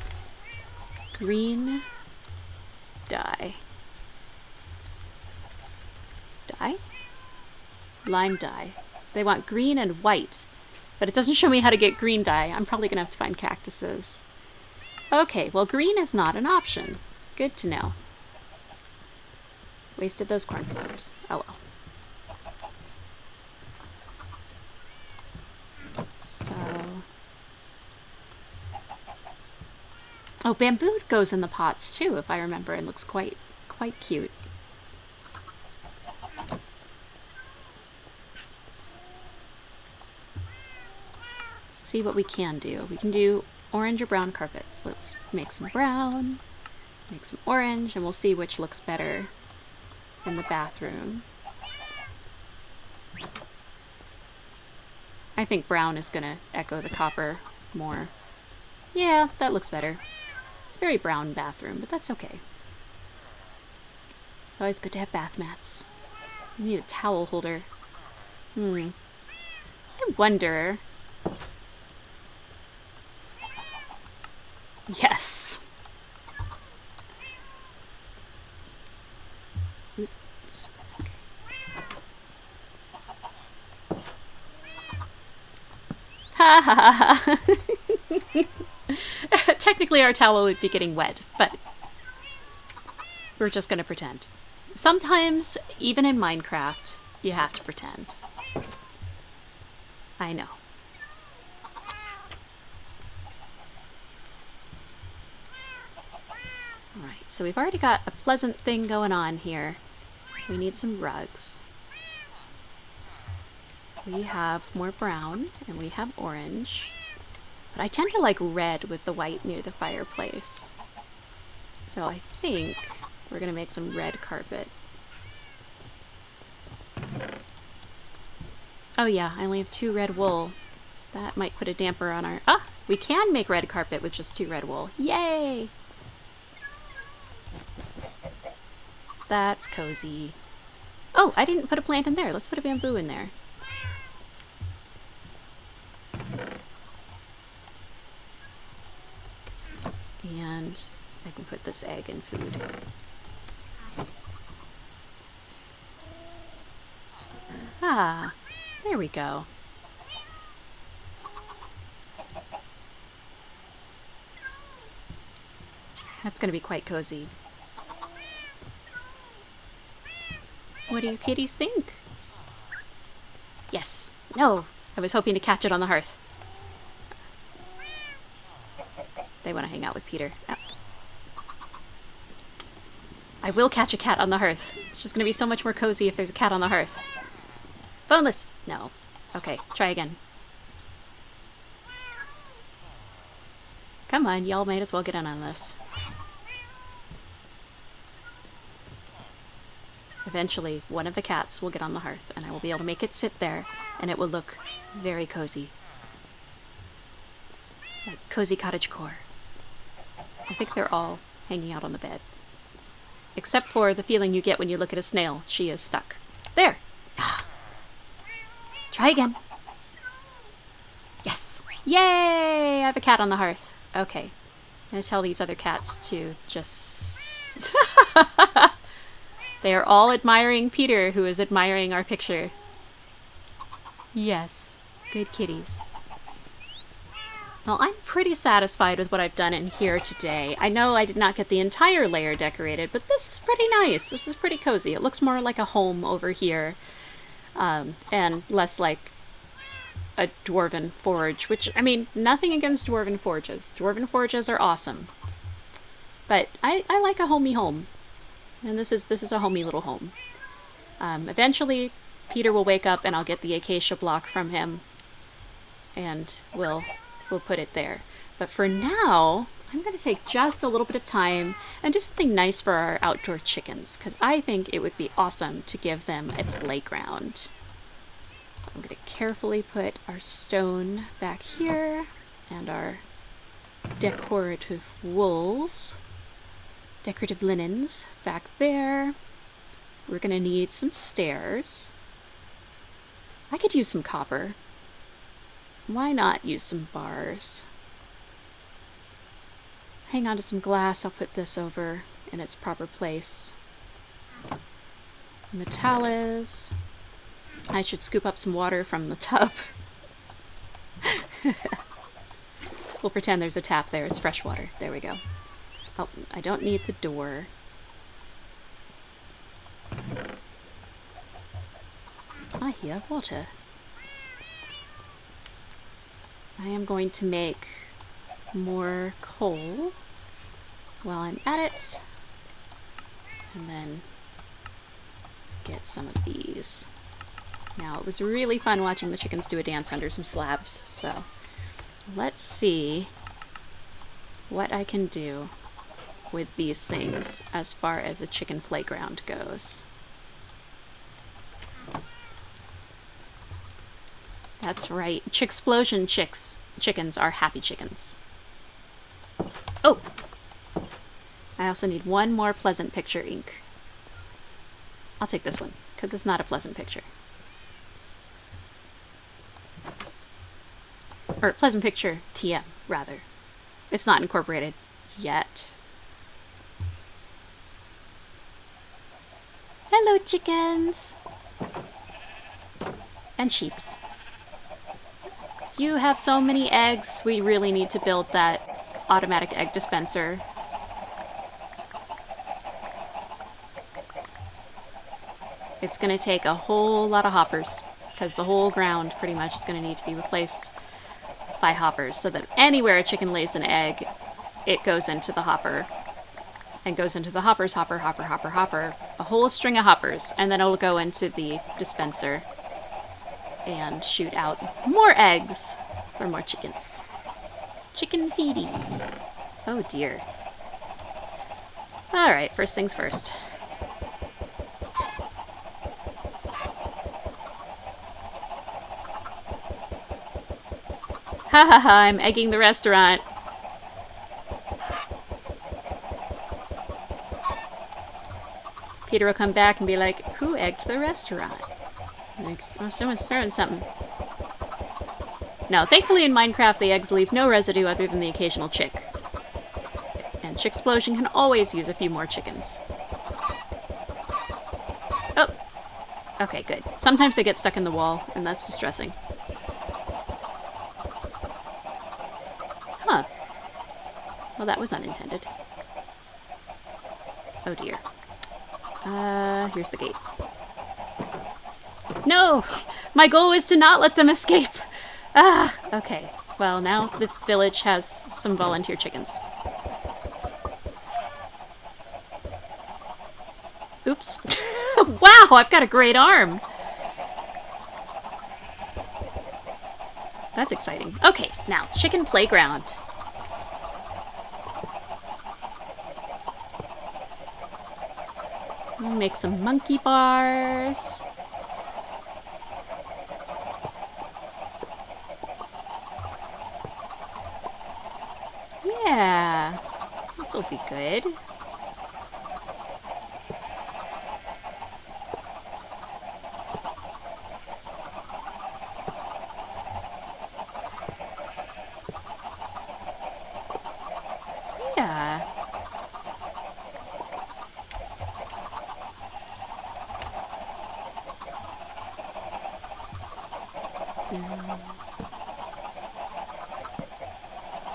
Green dye. Dye? Lime dye. They want green and white, but it doesn't show me how to get green dye. I'm probably gonna have to find cactuses. Okay, well green is not an option. Good to know. Wasted those cornflowers. Oh well. So... oh, bamboo goes in the pots too, if I remember, and looks quite cute. See what we can do. We can do orange or brown carpets. Let's make some brown, make some orange, and we'll see which looks better in the bathroom. I think brown is gonna echo the copper more. Yeah, that looks better. It's a very brown bathroom, but that's okay. It's always good to have bath mats. You need a towel holder. I wonder... yes. Oops. Ha ha ha ha. Technically our towel would be getting wet, but we're just gonna pretend. Sometimes, even in Minecraft, you have to pretend. I know. Alright, so we've already got a pleasant thing going on here. We need some rugs. We have more brown, and we have orange. But I tend to like red with the white near the fireplace. So I think we're gonna make some red carpet. Oh yeah, I only have 2 red wool. That might put a damper on our... ah! We can make red carpet with just 2 red wool. Yay! That's cozy. Oh, I didn't put a plant in there. Let's put a bamboo in there. And I can put this egg in food. Ah, there we go. That's going to be quite cozy. What do you kitties think? Yes. No. I was hoping to catch it on the hearth. They want to hang out with Peter. Oh. I will catch a cat on the hearth. It's just going to be so much more cozy if there's a cat on the hearth. Boneless! No. Okay, try again. Come on, y'all might as well get in on this. Eventually, one of the cats will get on the hearth, and I will be able to make it sit there, and it will look very cozy. Like cozy cottagecore. I think they're all hanging out on the bed. Except for the feeling you get when you look at a snail. She is stuck. There! Try again. Yes! Yay! I have a cat on the hearth. Okay. I'm gonna tell these other cats to just... They are all admiring Peter, who is admiring our picture. Yes. Good kitties. Well, I'm pretty satisfied with what I've done in here today. I know I did not get the entire layer decorated, but this is pretty nice. This is pretty cozy. It looks more like a home over here, and less like a dwarven forge, which, I mean, nothing against dwarven forges. Dwarven forges are awesome. But I like a homey home. And this is a homey little home. Eventually, Peter will wake up and I'll get the acacia block from him. And we'll put it there. But for now, I'm going to take just a little bit of time and do something nice for our outdoor chickens, because I think it would be awesome to give them a playground. I'm going to carefully put our stone back here and our decorative wools, decorative linens back there. We're going to need some stairs. I could use some copper. Why not use some bars? Hang on to some glass. I'll put this over in its proper place. Metallus. I should scoop up some water from the tub. We'll pretend there's a tap there. It's fresh water. There we go. Oh, I don't need the door. I hear water. I am going to make more coal while I'm at it, and then get some of these. Now, it was really fun watching the chickens do a dance under some slabs, so let's see what I can do with these things as far as a chicken playground goes. That's right. Chicksplosion chickens are happy chickens. Oh! I also need one more pleasant picture ink. I'll take this one, because it's not a pleasant picture. Or pleasant picture TM, rather. It's not incorporated yet. Hello, chickens! And sheeps. You have so many eggs. We really need to build that automatic egg dispenser. It's going to take a whole lot of hoppers, because the whole ground pretty much is going to need to be replaced by hoppers, so that anywhere a chicken lays an egg, it goes into the hopper. And goes into the hoppers, hopper, hopper, hopper, hopper. A whole string of hoppers, and then it'll go into the dispenser and shoot out more eggs for more chickens. Chicken feeding. Oh dear. Alright, first things first. Ha ha ha, I'm egging the restaurant. Peter will come back and be like, who egged the restaurant? Like, oh, someone's throwing something. No, thankfully in Minecraft the eggs leave no residue other than the occasional chick. And Chicksplosion can always use a few more chickens. Oh! Okay, good. Sometimes they get stuck in the wall, and that's distressing. Huh. Well, that was unintended. Oh dear. Here's the gate. No! My goal is to not let them escape! Ah! Okay. Well, now the village has some volunteer chickens. Oops. Wow, I've got a great arm! That's exciting. Okay, now, chicken playground. Make some monkey bars. Yeah, this will be good. Yeah.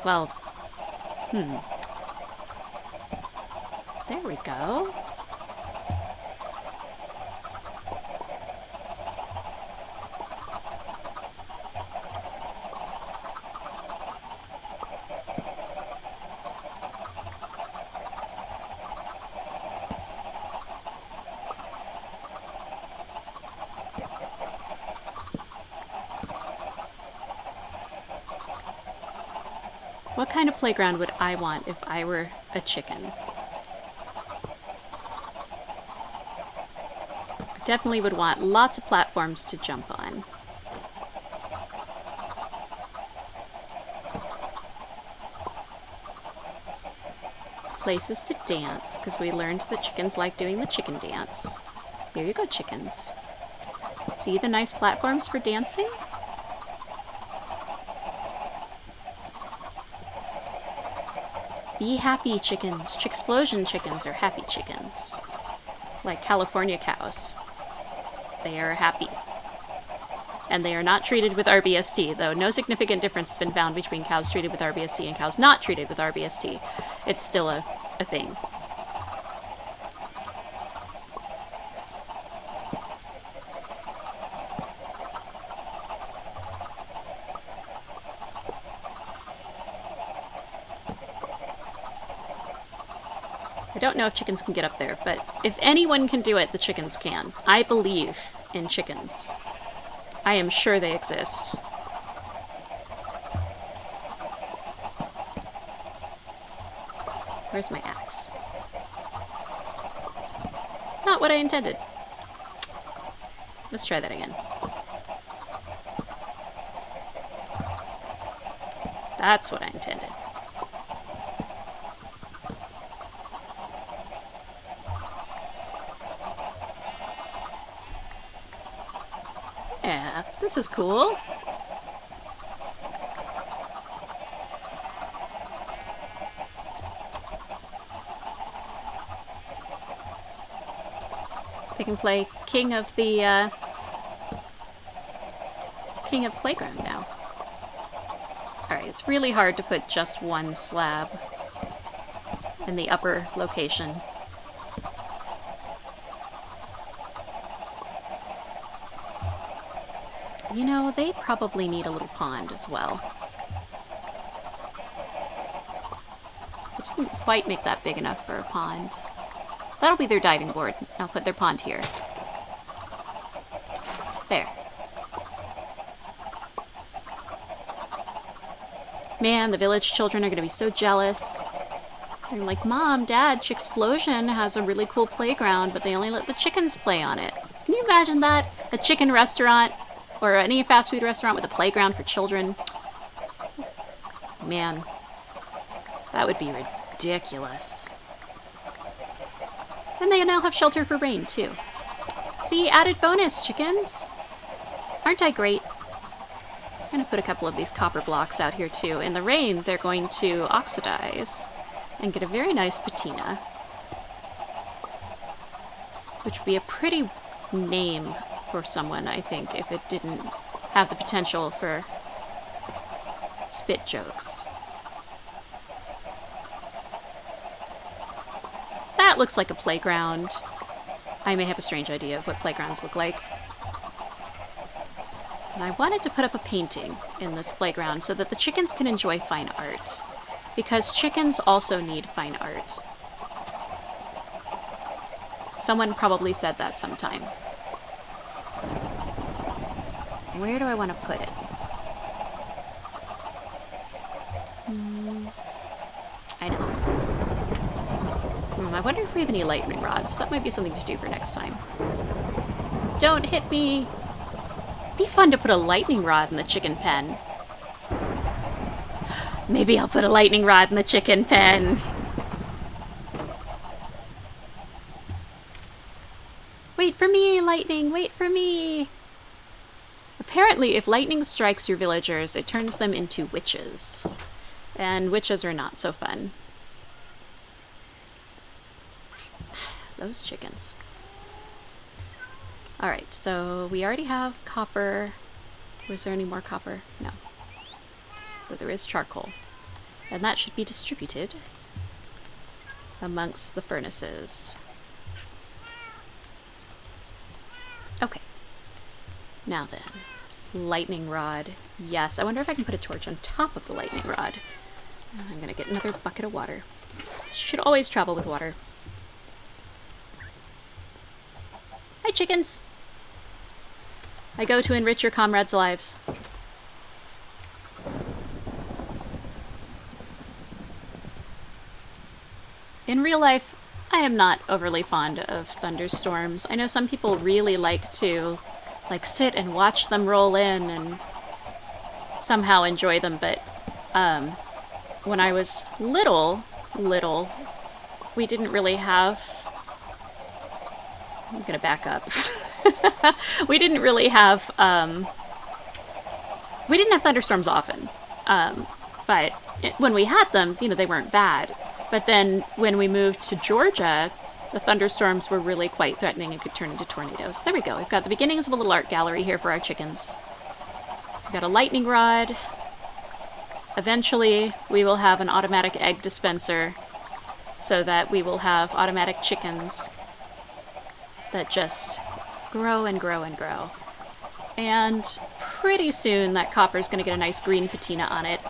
Well, there we go. What kind of playground would I want if I were a chicken? I definitely would want lots of platforms to jump on. Places to dance, because we learned that chickens like doing the chicken dance. Here you go, chickens. See the nice platforms for dancing? Be happy chickens. Chicksplosion chickens are happy chickens. Like California cows. They are happy. And they are not treated with RBST, though no significant difference has been found between cows treated with RBST and cows not treated with RBST. It's still a thing. I don't know if chickens can get up there, but if anyone can do it, the chickens can. I believe in chickens. I am sure they exist. Where's my axe? Not what I intended. Let's try that again. That's what I intended. Yeah, this is cool. They can play King of Playground now. Alright, it's really hard to put just one slab in the upper location. You know, they probably need a little pond as well. I didn't quite make that big enough for a pond. That'll be their diving board. I'll put their pond here. There. Man, the village children are going to be so jealous. They're like, Mom, Dad, Chicksplosion has a really cool playground, but they only let the chickens play on it. Can you imagine that? A chicken restaurant, or any fast food restaurant with a playground for children? Man, that would be ridiculous. And they now have shelter for rain, too. See, added bonus, chickens. Aren't I great? I'm going to put a couple of these copper blocks out here, too. In the rain, they're going to oxidize and get a very nice patina. Which would be a pretty name for someone, I think, if it didn't have the potential for spit jokes. That looks like a playground. I may have a strange idea of what playgrounds look like. And I wanted to put up a painting in this playground so that the chickens can enjoy fine art. because chickens also need fine art. Someone probably said that sometime. Where do I want to put it? I know. I wonder if we have any lightning rods. That might be something to do for next time. Don't hit me! It'd be fun to put a lightning rod in the chicken pen. Maybe I'll put a lightning rod in the chicken pen. Wait for me, lightning! Wait for me! Apparently, if lightning strikes your villagers, it turns them into witches. And witches are not so fun. Those chickens. Alright, so we already have copper. Was there any more copper? No. But there is charcoal. And that should be distributed amongst the furnaces. Okay. Now then. Lightning rod. Yes, I wonder if I can put a torch on top of the lightning rod. I'm gonna get another bucket of water. Should always travel with water. Hi, chickens! I go to enrich your comrades' lives. In real life, I am not overly fond of thunderstorms. I know some people really like to sit and watch them roll in and somehow enjoy them, but when I was little, we didn't really have... I'm gonna back up. We didn't really have, we didn't have thunderstorms often, but when we had them, you know, they weren't bad. But then when we moved to Georgia, the thunderstorms were really quite threatening and could turn into tornadoes. There we go. We've got the beginnings of a little art gallery here for our chickens. We've got a lightning rod. Eventually, we will have an automatic egg dispenser so that we will have automatic chickens that just grow and grow and grow. And pretty soon, that copper's going to get a nice green patina on it.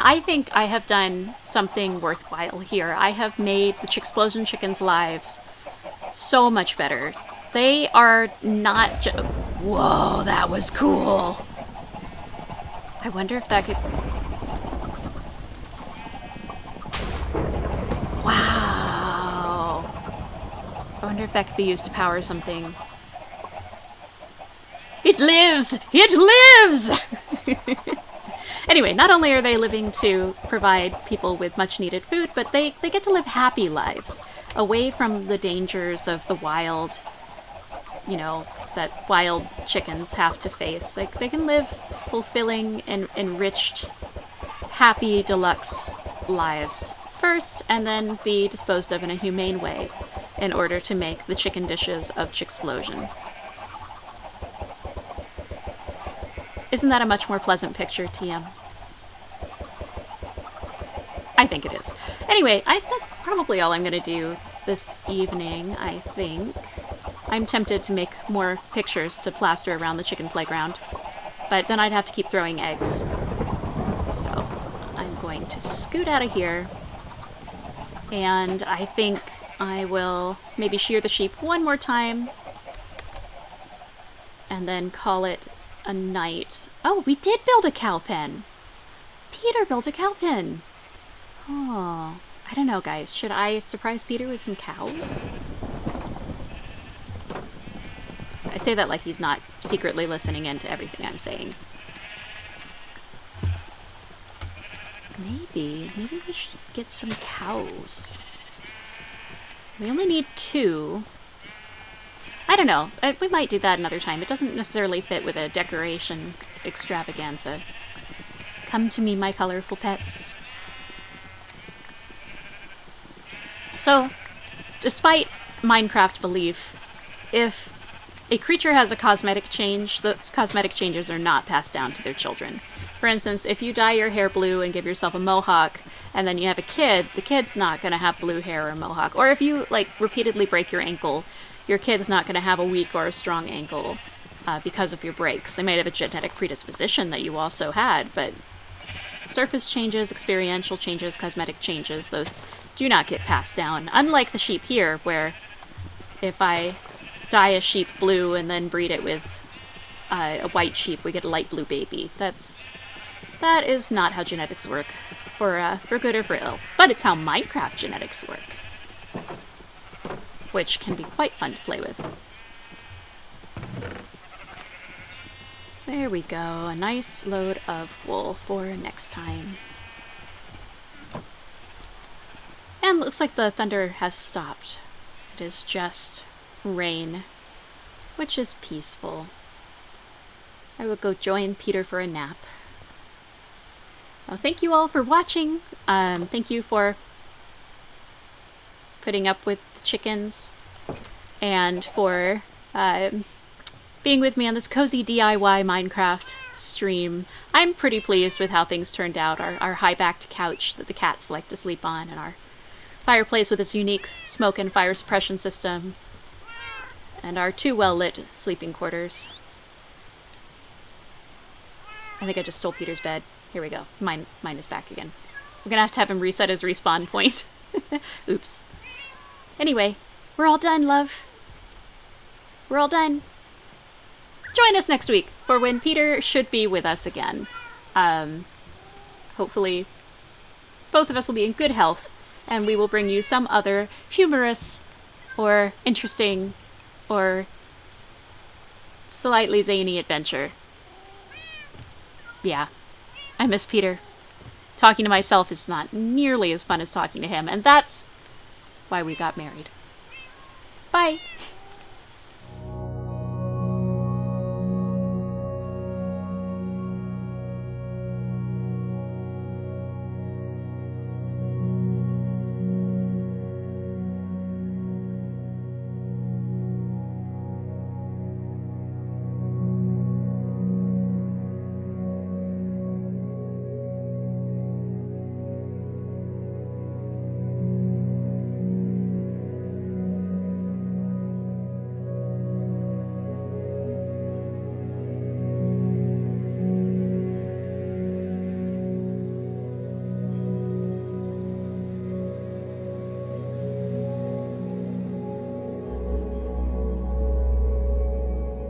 I think I have done something worthwhile here. I have made the Chicksplosion chickens' lives so much better. They are not whoa, that was cool! I wonder if that could... Wow! I wonder if that could be used to power something. It lives! It lives! Anyway, not only are they living to provide people with much-needed food, but they get to live happy lives, away from the dangers of the wild, you know, that wild chickens have to face. Like, they can live fulfilling and enriched, happy, deluxe lives first, and then be disposed of in a humane way in order to make the chicken dishes of Chicksplosion. Isn't that a much more pleasant picture, TM? I think it is. Anyway, that's probably all I'm going to do this evening, I think. I'm tempted to make more pictures to plaster around the chicken playground, but then I'd have to keep throwing eggs. So I'm going to scoot out of here, and I think I will maybe shear the sheep one more time, and then call it a night. Oh, we did build a cow pen! Peter built a cow pen! Oh, I don't know, guys. Should I surprise Peter with some cows? I say that like he's not secretly listening in to everything I'm saying. Maybe we should get some cows. We only need 2. I don't know. We might do that another time. It doesn't necessarily fit with a decoration extravaganza. Come to me, my colorful pets. So, despite Minecraft belief, if a creature has a cosmetic change, those cosmetic changes are not passed down to their children. For instance, if you dye your hair blue and give yourself a mohawk, and then you have a kid, the kid's not going to have blue hair or a mohawk. Or if you, like, repeatedly break your ankle, your kid's not going to have a weak or a strong ankle because of your breaks. They might have a genetic predisposition that you also had, but surface changes, experiential changes, cosmetic changes, those do not get passed down. Unlike the sheep here, where if I dye a sheep blue and then breed it with a white sheep, we get a light blue baby. That is not how genetics work, for good or for ill. But it's how Minecraft genetics work, which can be quite fun to play with. There we go, a nice load of wool for next time. And looks like the thunder has stopped. It is just rain, which is peaceful. I will go join Peter for a nap. Well, thank you all for watching. Thank you for putting up with the chickens and for being with me on this cozy DIY Minecraft stream. I'm pretty pleased with how things turned out. Our high-backed couch that the cats like to sleep on, and our fireplace with its unique smoke and fire suppression system, and our 2 well-lit sleeping quarters. I think I just stole Peter's bed. Here we go. Mine is back again. We're gonna have to have him reset his respawn point. Oops. Anyway, we're all done, love. We're all done. Join us next week for when Peter should be with us again. Hopefully both of us will be in good health, and we will bring you some other humorous or interesting or slightly zany adventure. Yeah, I miss Peter. Talking to myself is not nearly as fun as talking to him, and that's why we got married. Bye!